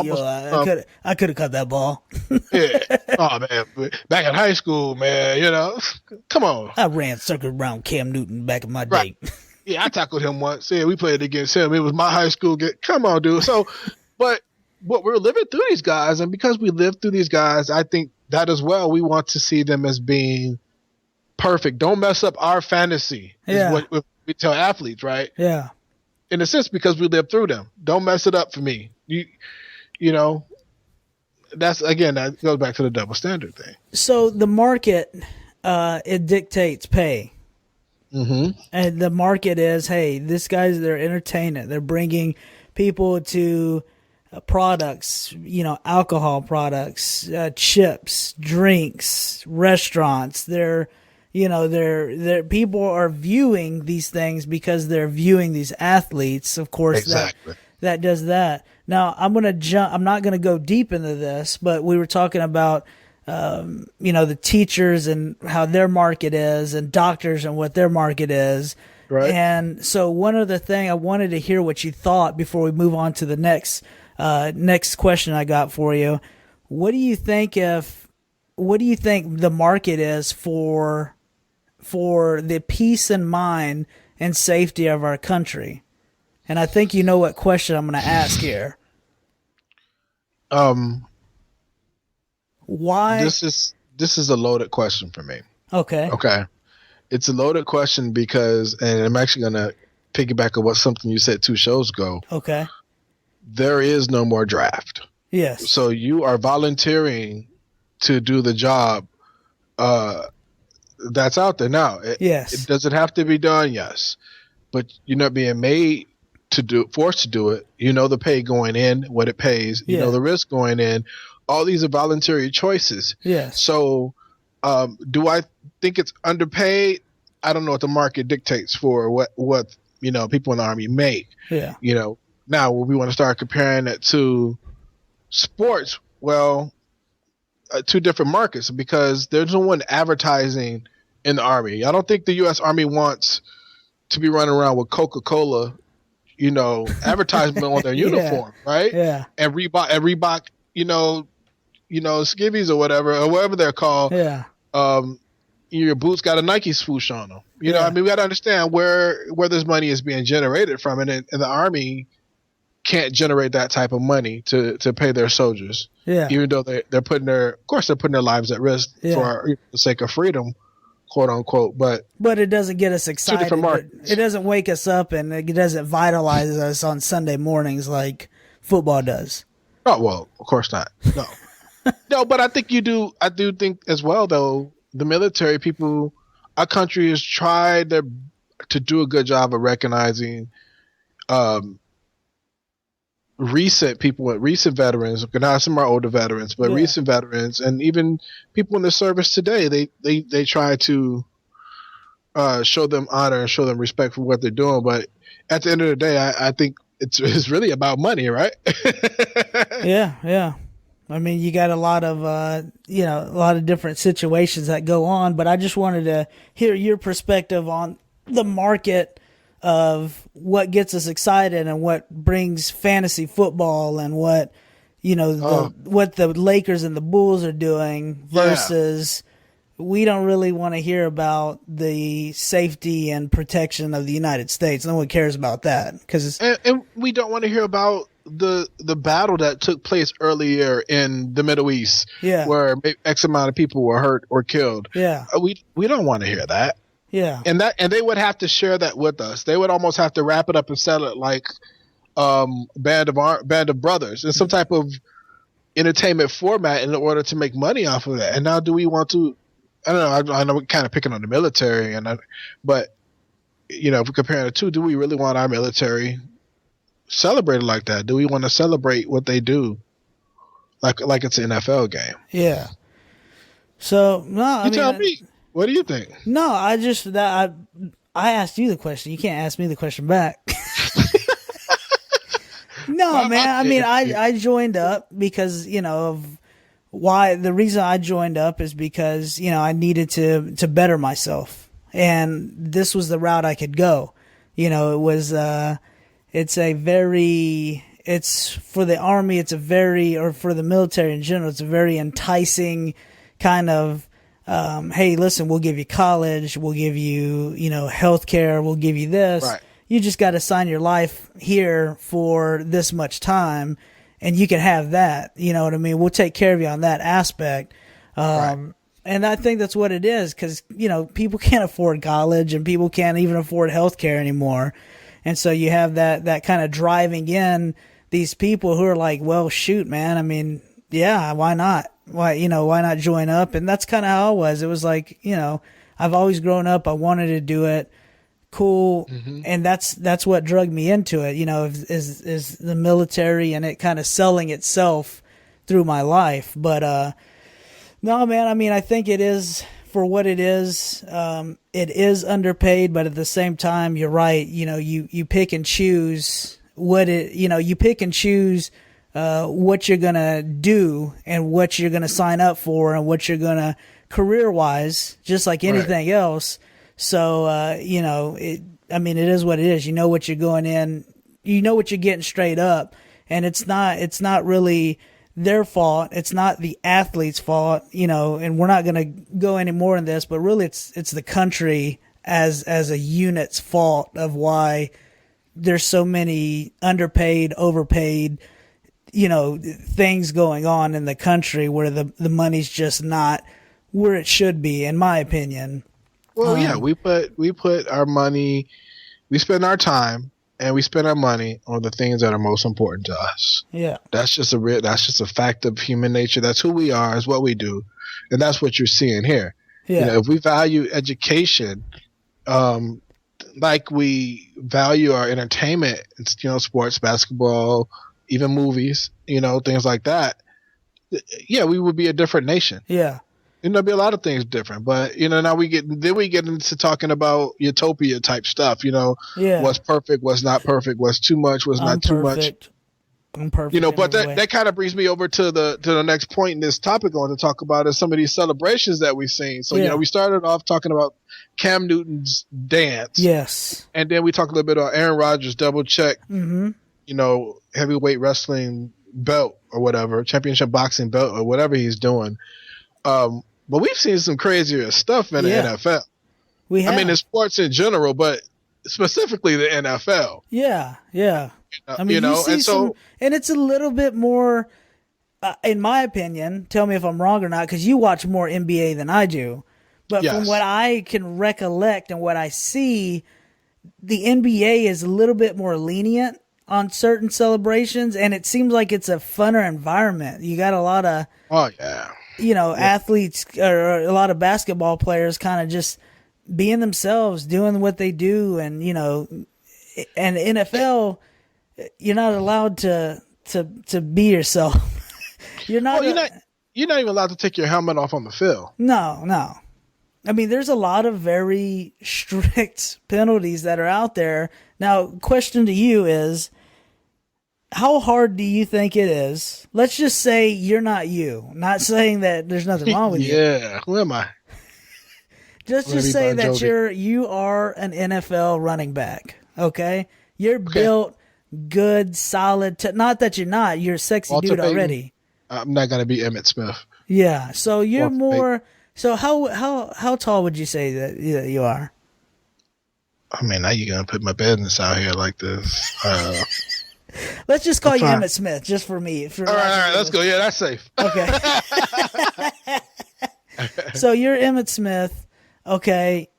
I could have cut that ball. Yeah. Oh man, back in high school, man. Come on. I ran circles around Cam Newton back in my day. Yeah, I tackled him once. Yeah, we played against him. It was my high school. Come on, dude. So, but what we're living through these guys, and because we live through these guys, I think that as well, we want to see them as being perfect. Don't mess up our fantasy. Yeah. Is what we tell athletes, right? Yeah. In a sense, because we live through them. Don't mess it up for me. That's, again, that goes back to the double standard thing. So the market, it dictates pay. Mm-hmm. And the market is, hey, they're entertaining. They're bringing people to products, alcohol products, chips, drinks, restaurants. People are viewing these things because they're viewing these athletes. Of course, exactly. That does that. Now I'm not going to go deep into this, but we were talking about the teachers and how their market is, and doctors and what their market is. Right. And so one other thing, I wanted to hear what you thought before we move on to the next question I got for you. What do you think what do you think the market is for the peace and mind and safety of our country? And I think you know what question I'm going to ask here. Um, Why? this is a loaded question for me. Okay. Okay. It's a loaded question because, and I'm actually going to piggyback on what something you said 2 shows ago. Okay. There is no more draft. Yes. So you are volunteering to do the job that's out there now. Yes. Does it have to be done? Yes. But you're not being made forced to do it. You know the pay going in, what it pays. You know the risk going in. All these are voluntary choices. Yes. So do I think it's underpaid? I don't know what the market dictates for what people in the Army make. Yeah. Now we want to start comparing it to sports. Well, two different markets, because there's no one advertising in the Army. I don't think the U.S. Army wants to be running around with Coca-Cola, advertisement on their uniform, right? Yeah. And Reebok, skivvies or whatever they're called. Yeah. Your boots got a Nike swoosh on them. We got to understand where this money is being generated from, and the Army can't generate that type of money to pay their soldiers. Yeah. Even though they're putting their lives at risk for the sake of freedom, quote unquote. But it doesn't get us excited. 2 different markets. It doesn't wake us up, and it doesn't vitalize us on Sunday mornings like football does. Oh well, of course not. No, no. But I think you do. I do think as well, though. The military people, our country has tried to do a good job of recognizing recent veterans. Not some are older veterans, but recent veterans, and even people in the service today. They try to show them honor and show them respect for what they're doing. But at the end of the day, I think it's really about money, right? Yeah. I mean, you got a lot of different situations that go on, but I just wanted to hear your perspective on the market of what gets us excited and what brings fantasy football, and what what the Lakers and the Bulls are doing versus we don't really want to hear about the safety and protection of the United States. No one cares about that and we don't want to hear about the battle that took place earlier in the Middle East, where X amount of people were hurt or killed. Yeah, we don't want to hear that. Yeah, and they would have to share that with us. They would almost have to wrap it up and sell it like Band of Brothers in some type of entertainment format in order to make money off of that. And now, do we want to? I don't know. I know we're kind of picking on the military, but if we're comparing the two, do we really want our military celebrated like that? Do we want to celebrate what they do like it's an NFL game? Yeah. So no, tell me. What do you think? No, I asked you the question. You can't ask me the question back. No, man. I mean, I joined up because of why. The reason I joined up is because I needed to better myself, and this was the route I could go. It was it's for the Army. Or for the military in general. It's a very enticing kind of. Hey, listen, we'll give you college, we'll give you, healthcare, we'll give you this. Right. You just got to sign your life here for this much time, and you can have that. You know what I mean? We'll take care of you on that aspect. Right. And I think that's what it is, because, people can't afford college, and people can't even afford healthcare anymore. And so you have that kind of driving in these people who are like, well, shoot, man. I mean, yeah, why not? Why not join up? And that's kind of how it was. It was like, I've always grown up. I wanted to do it. Cool. Mm-hmm. And that's what drug me into it, is the military and it kind of selling itself through my life. But, no, man, I mean, I think it is for what it is. It is underpaid, but at the same time, you're right. You pick and choose you pick and choose what you're going to do and what you're going to sign up for and what you're going to career-wise, just like anything else. So, I mean, it is what it is. You know what you're going in. You know what you're getting straight up, and it's not really their fault. It's not the athlete's fault, and we're not going to go any more in this, but really it's the country as a unit's fault of why there's so many underpaid, overpaid, things going on in the country where the money's just not where it should be, in my opinion. Well, yeah, we put our money, we spend our time, and we spend our money on the things that are most important to us. Yeah, that's just a fact of human nature. That's who we are. Is what we do, and that's what you're seeing here. Yeah. If we value education, like we value our entertainment, sports, basketball, even movies, things like that. Yeah, we would be a different nation. Yeah. There'll be a lot of things different, but now we get into talking about utopia type stuff. What's perfect, what's not perfect, what's too much, what's not too much. I'm perfect. But that kind of brings me over to the next point in this topic I want to talk about is some of these celebrations that we've seen. So we started off talking about Cam Newton's dance, yes, and then we talked a little bit about Aaron Rodgers double check, heavyweight wrestling belt or whatever, championship boxing belt or whatever he's doing. But we've seen some crazier stuff in the NFL. We have. I mean, in sports in general, but specifically the NFL. Yeah, yeah. I mean, you see and it's a little bit more, in my opinion. Tell me if I'm wrong or not, because you watch more NBA than I do. But from what I can recollect and what I see, the NBA is a little bit more lenient on certain celebrations, and it seems like it's a funner environment. You got a lot of athletes or a lot of basketball players kind of just being themselves, doing what they do. And, and NFL, you're not allowed to be yourself. You're not even allowed to take your helmet off on the field. No. I mean, there's a lot of very strict penalties that are out there. Now, question to you is, how hard do you think it is? Let's just say you're not you. Not saying that there's nothing wrong with you. Yeah, who am I? Just say that you are an NFL running back. Okay, you're built good, solid. Not that you're not. You're a sexy dude already. I'm not gonna be Emmitt Smith. Yeah, so you're more. So how tall would you say that you are? I mean, now you're gonna put my business out here like this. Let's just call you Emmitt Smith, just for me. All right, let's go. Yeah, that's safe. Okay. So you're Emmitt Smith. Okay.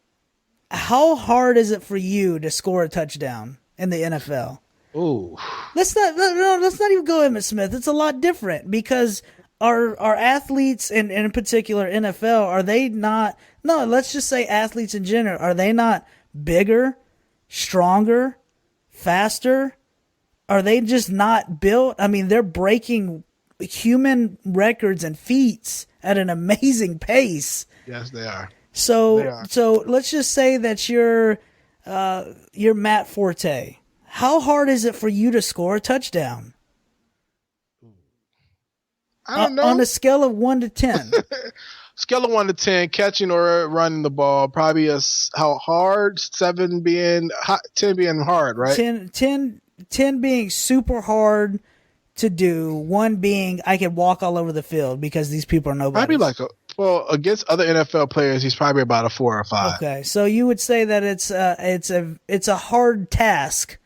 How hard is it for you to score a touchdown in the NFL? Ooh. Let's not even go Emmitt Smith. It's a lot different because our athletes, and in particular NFL, are they not? No, let's just say athletes in general. Are they not bigger, stronger, faster? Are they just not built? I mean, they're breaking human records and feats at an amazing pace. Yes, they are. So let's just say that you're Matt Forte. How hard is it for you to score a touchdown? I don't know. On a scale of 1 to 10. Scale of 1 to 10, catching or running the ball, probably how hard, 7 being hot, 10 being hard, right? 10 being super hard to do, 1 being I could walk all over the field because these people are nobody. Probably against other NFL players, he's probably about a 4 or 5. Okay, so you would say that it's a hard task,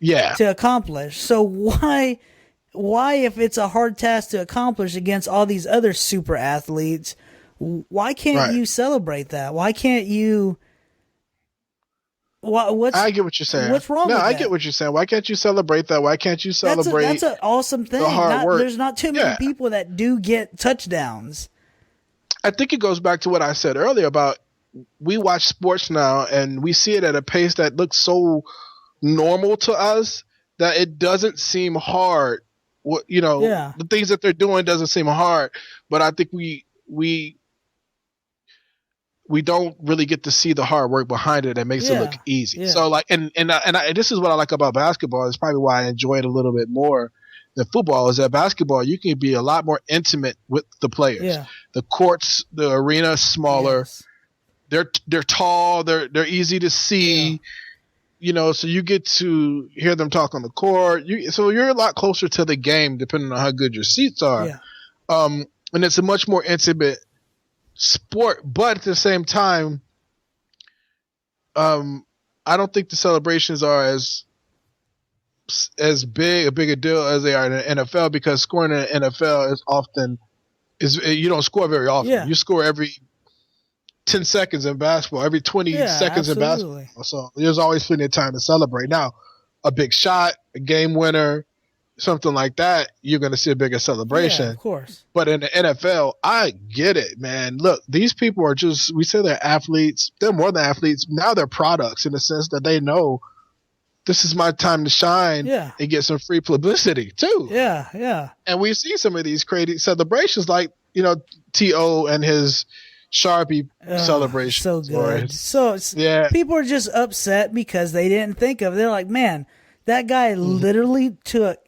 to accomplish. So why if it's a hard task to accomplish against all these other super athletes, why can't you celebrate that? Why can't you? I get what you're saying. What's wrong with that? I get what you're saying. Why can't you celebrate that? Why can't you celebrate That's an awesome thing. the hard work? There's not too many people that do get touchdowns. I think it goes back to what I said earlier about we watch sports now and we see it at a pace that looks so normal to us that it doesn't seem hard. The things that they're doing doesn't seem hard, but I think we don't really get to see the hard work behind it that makes it look easy. So and this is what I like about basketball. It's probably why I enjoy it a little bit more than football. Is that basketball you can be a lot more intimate with the players. Yeah. The courts, the arena is smaller. Yes. They're tall. They're easy to see. so you get to hear them talk on the court. So you're a lot closer to the game, depending on how good your seats are. Yeah. And it's a much more intimate sport, but at the same time, I don't think the celebrations are as big a deal as they are in the NFL, because scoring in the NFL is you don't score very often. Yeah. You score every 10 seconds in basketball, every 20 seconds absolutely. in basketball. So there's always plenty of time to celebrate. Now, a big shot, a game winner, something like that, you're going to see a bigger celebration. Yeah, of course. But in the NFL, I get it, man. Look, these people are we say they're athletes. They're more than athletes. Now they're products, in the sense that they know this is my time to shine and get some free publicity too. Yeah, yeah. And we see some of these crazy celebrations, like, T.O. and his Sharpie celebration. So good. People are just upset because they didn't think of it. They're like, man, that guy literally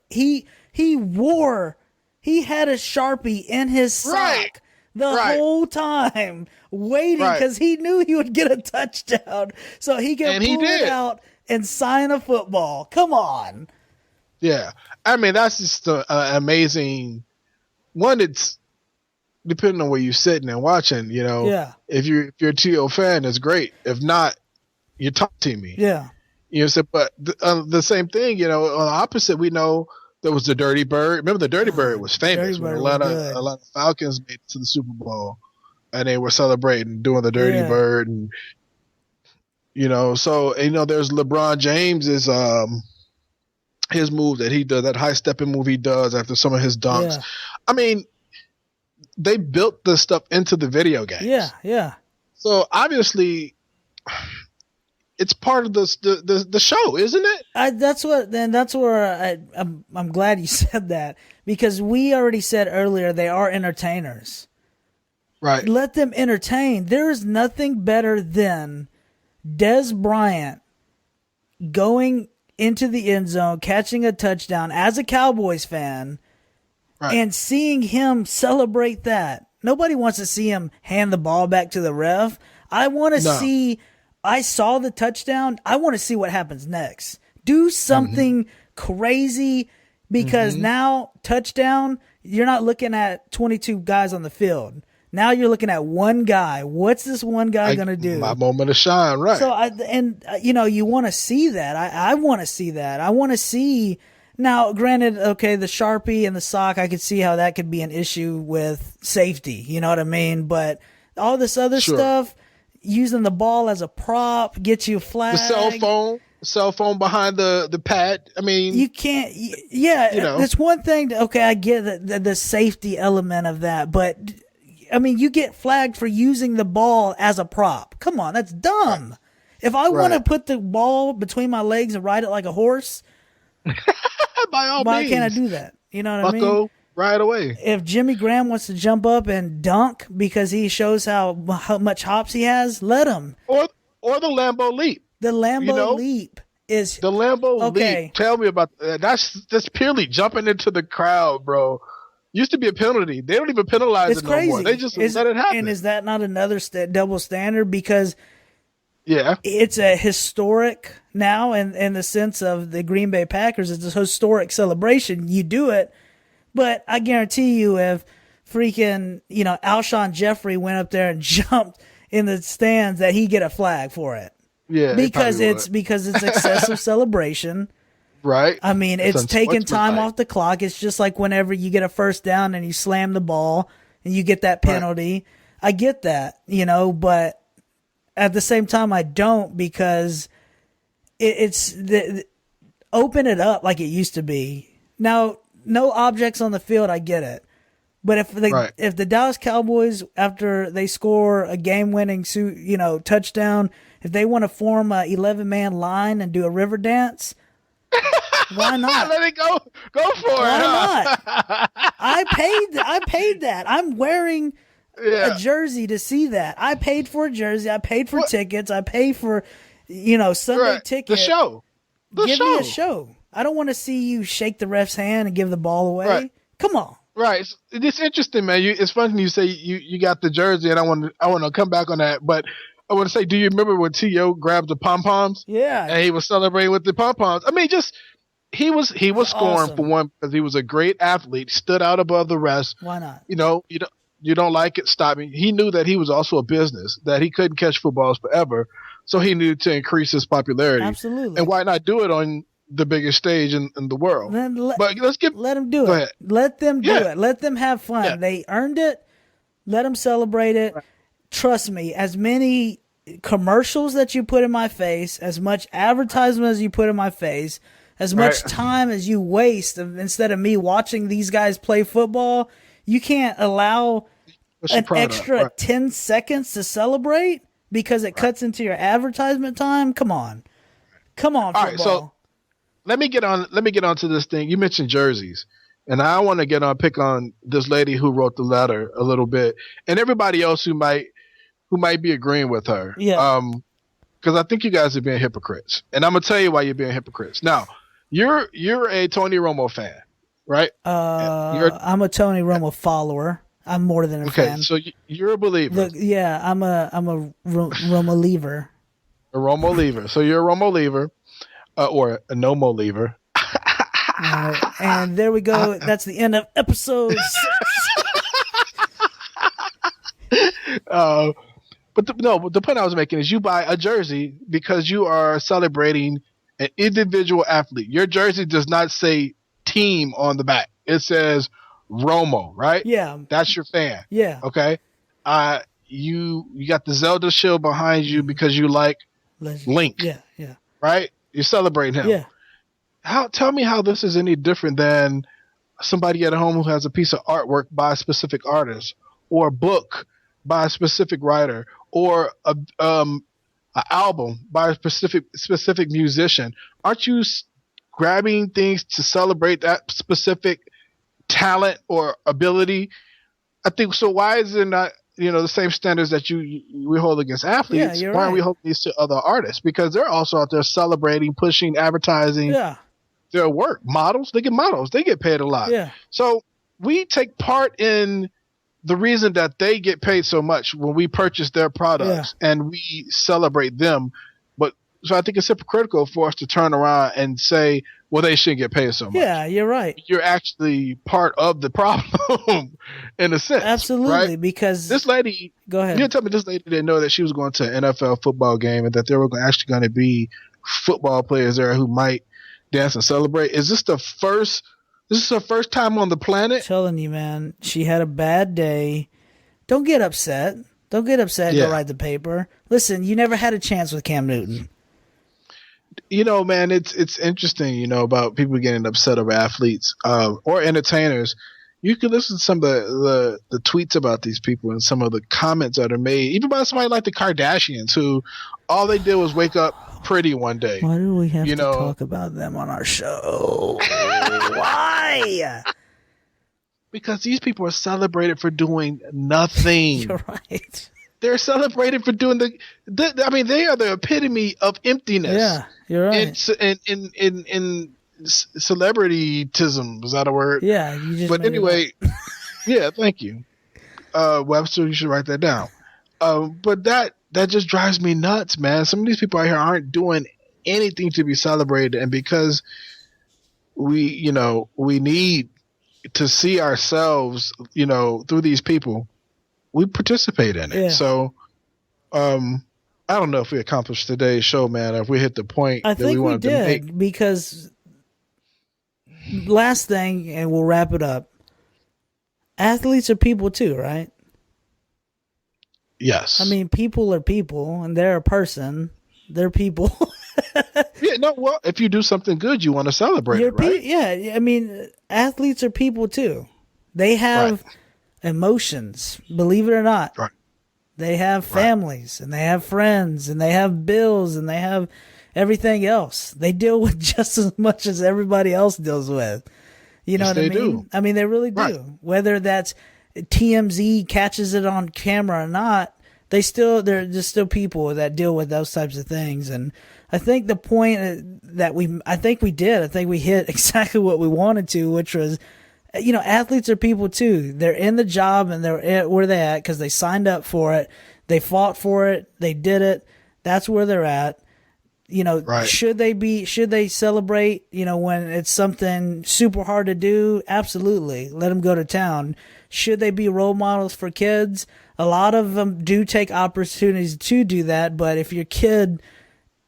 he had a Sharpie in his sock the whole time, waiting, because he knew he would get a touchdown, so he could pull it out and sign a football. Come on. Yeah. I mean, that's just amazing. One, it's depending on where you're sitting and watching, if you're a T.O. fan, it's great. If not, you're top teaming. Yeah. But the same thing, on the opposite, we know there was the Dirty Bird. Remember, the Dirty Bird was famous when Atlanta Falcons made it to the Super Bowl, and they were celebrating, doing the Dirty Bird, and so there's LeBron James's his move that he does, that high stepping move he does after some of his dunks. Yeah. I mean, they built this stuff into the video games. Yeah, yeah. So obviously, it's part of the show, isn't it? That's where I'm glad you said that, because we already said earlier they are entertainers. Right. Let them entertain. There is nothing better than Dez Bryant going into the end zone, catching a touchdown as a Cowboys fan, and seeing him celebrate that. Nobody wants to see him hand the ball back to the ref. I want to see. I saw the touchdown. I want to see what happens next. Do something crazy, because now touchdown, you're not looking at 22 guys on the field. Now you're looking at one guy. What's this one guy going to do? My moment of shine, right. So, you want to see that. I want to see that. I want to see. Now, granted, okay, the Sharpie and the sock, I could see how that could be an issue with safety. You know what I mean? But all this other stuff, using the ball as a prop, gets you flagged. The cell phone behind the pad. I mean, you can't. Yeah, it's one thing. I get the safety element of that, but I mean, you get flagged for using the ball as a prop. Come on, that's dumb. Right. If I want to put the ball between my legs and ride it like a horse, by all means, why can't I do that? You know what I mean? Right away. If Jimmy Graham wants to jump up and dunk because he shows how much hops he has, let him. Or the Lambeau leap. The Lambeau leap is the Lambeau leap. Tell me about that. That's purely jumping into the crowd, bro. Used to be a penalty. They don't even penalize it no more. They just let it happen. And is that not another double standard? Because it's a historic now, in the sense of the Green Bay Packers. It's a historic celebration. You do it, but I guarantee you, if freaking Alshon Jeffrey went up there and jumped in the stands, that he'd get a flag for it. Yeah, because it's excessive celebration. Right. I mean, it's taking time off the clock. It's just like whenever you get a first down and you slam the ball and you get that penalty. Right. I get that, but at the same time, I don't, because open it up like it used to be. Now, no objects on the field, I get it. But if the Dallas Cowboys, after they score a game-winning touchdown, if they want to form a 11-man line and do a river dance, why not? Let it go. Go for it. Why not? I paid that. I'm wearing a jersey to see that. I paid for a jersey. I paid for tickets. I paid for, Sunday ticket. The show. Give me a show. I don't want to see you shake the ref's hand and give the ball away. Right. Come on. Right. It's interesting, man. It's funny you say you got the jersey, and I want to come back on that. But I want to say, do you remember when T.O. grabbed the pom poms? Yeah. And he was celebrating with the pom poms. I mean, just he was scoring awesome. for one because he was a great athlete, stood out above the rest. Why not? You don't like it, stop me. He knew that he was also a business, that he couldn't catch footballs forever, so he needed to increase his popularity. Absolutely. And why not do it on the biggest stage in the world? But let them do it. Ahead. Let them do it. Let them have fun. Yeah. They earned it. Let them celebrate it. Right. Trust me, as many commercials that you put in my face, as much advertisement as you put in my face, as much time as you waste instead of me watching these guys play football, you can't allow an extra 10 seconds to celebrate because it cuts into your advertisement time. Come on, football. All right, so let me get on to this thing. You mentioned jerseys, and I want to pick on this lady who wrote the letter a little bit, and everybody else who might be agreeing with her. Yeah. Because I think you guys are being hypocrites, and I'm gonna tell you why you're being hypocrites. Now, you're a Tony Romo fan, right? I'm a Tony Romo follower. I'm more than a fan. Okay, so you're a believer. I'm a Romo lever. A Romo lever. So you're a Romo lever, or a Nomo lever. And there we go. That's the end of episode 6. But the point I was making is you buy a jersey because you are celebrating an individual athlete. Your jersey does not say team on the back. It says Romo, right? Yeah. That's your fan. Yeah. Okay. You got the Zelda shield behind you because you like Link. Yeah. Yeah. Right? You're celebrating him. Yeah. Tell me how this is any different than somebody at home who has a piece of artwork by a specific artist, or a book by a specific writer, or an album by a specific musician. Aren't you grabbing things to celebrate that specific talent or ability? I think so. Why is it not the same standards that we hold against athletes? Yeah, why aren't we holding these to other artists? Because they're also out there celebrating, pushing, advertising their work. Models, they get paid a lot. Yeah. So we take part in the reason that they get paid so much when we purchase their products and we celebrate them. But so I think it's hypocritical for us to turn around and say, well, they shouldn't get paid so much. Yeah, you're right. You're actually part of the problem in a sense. Absolutely, right? because this lady, go ahead. You tell me this lady didn't know that she was going to an NFL football game and that there were actually going to be football players there who might dance and celebrate. Is this the first? This is her first time on the planet? I'm telling you, man, she had a bad day. Don't get upset. Don't get upset. Go write the paper. Listen, you never had a chance with Cam Newton. Man, it's interesting, about people getting upset over athletes or entertainers. You can listen to some of the tweets about these people and some of the comments that are made, even by somebody like the Kardashians, who all they did was wake up pretty one day. Why do we have to talk about them on our show? Why? Because these people are celebrated for doing nothing. You're right. They're celebrated for doing they are the epitome of emptiness. Yeah, you're right. In celebrityism, is that a word? Yeah, you just. But anyway, yeah, thank you, Webster. You should write that down. But that just drives me nuts, man. Some of these people out here aren't doing anything to be celebrated, and because we need to see ourselves, through these people, we participate in it. Yeah. So, I don't know if we accomplished today's show, man. If we hit the point I that we wanted to make. Because last thing, and we'll wrap it up. Athletes are people too, right? Yes. I mean, people are people, and they're a person. They're people. Yeah, no, well, if you do something good, you want to celebrate it, right? Yeah, I mean, athletes are people too. They have emotions, believe it or not. Right. They have families, and they have friends, and they have bills, and they have everything else. They deal with just as much as everybody else deals with. You know what I mean? Do. I mean, they really do. Right. Whether that's TMZ catches it on camera or not, they're just still people that deal with those types of things. And I think the point that we hit exactly what we wanted to, which was athletes are people too. They're in the job and they're where they at because they signed up for it. They fought for it. They did it. That's where they're at. Right. Should they celebrate, when it's something super hard to do? Absolutely. Let them go to town. Should they be role models for kids? A lot of them do take opportunities to do that. But if your kid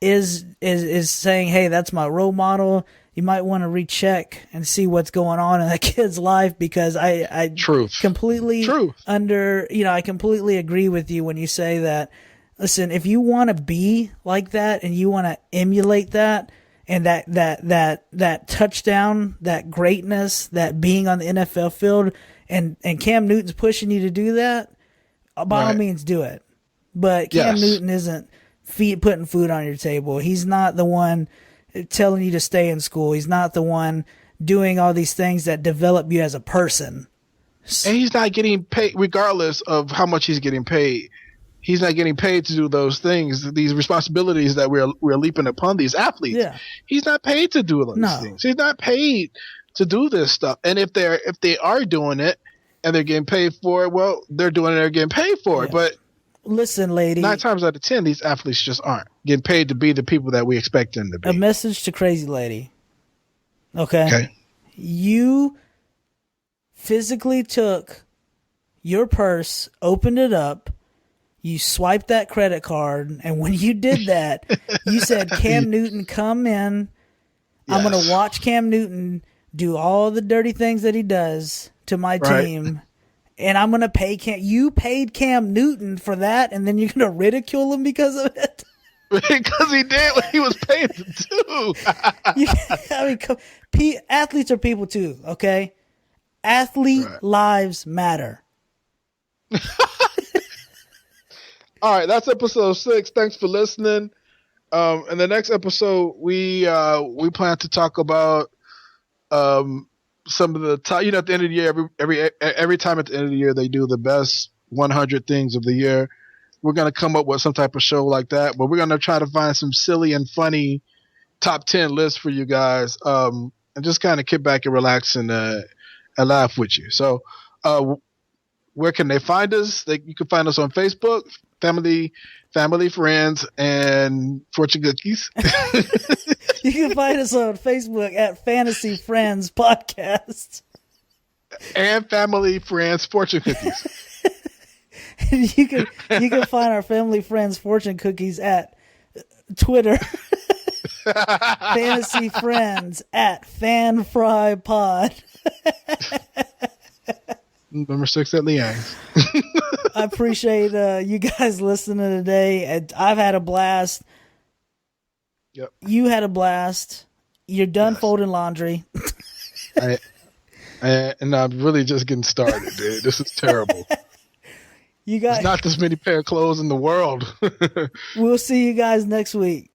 is saying, hey, that's my role model, you might want to recheck and see what's going on in that kid's life, because I completely I completely agree with you when you say that. Listen, if you want to be like that and you want to emulate that and that touchdown, that greatness, that being on the NFL field, and Cam Newton's pushing you to do that, by all means do it. But Cam Newton isn't putting food on your table. He's not the one telling you to stay in school. He's not the one doing all these things that develop you as a person. And he's not getting paid, regardless of how much he's getting paid. He's not getting paid to do those things, these responsibilities that we're leaping upon these athletes. Yeah. He's not paid to do those things. He's not paid to do this stuff. And if they are doing it and they're getting paid for it, well, they're doing it, they're getting paid for it. But listen, lady, 9 times out of 10, these athletes just aren't getting paid to be the people that we expect them to be. A message to crazy lady. Okay. You physically took your purse, opened it up, you swiped that credit card, and when you did that, you said, Cam Newton, come in. I'm going to watch Cam Newton do all the dirty things that he does to my team, and I'm going to pay Cam. You paid Cam Newton for that, and then you're going to ridicule him because of it? Because he did what he was paid to do. Athletes are people too, okay? Athlete lives matter. All right, that's episode 6. Thanks for listening. In the next episode, we plan to talk about some of the top. At the end of the year, every time at the end of the year, they do the best 100 things of the year. We're gonna come up with some type of show like that, but we're gonna try to find some silly and funny top 10 lists for you guys, and just kind of kick back and relax and laugh with you. So, where can they find us? You can find us on Facebook, Family, Friends, and Fortune Cookies. You can find us on Facebook at Fantasy Friends Podcast. And Family, Friends, Fortune Cookies. And you can find our Family, Friends, Fortune Cookies at Twitter. Fantasy Friends at FanFryPod. Number 6 at Leanne's. I appreciate you guys listening today. And I've had a blast. Yep. You had a blast. You're done folding laundry. And I'm really just getting started, dude. This is terrible. There's not this many pair of clothes in the world. We'll see you guys next week.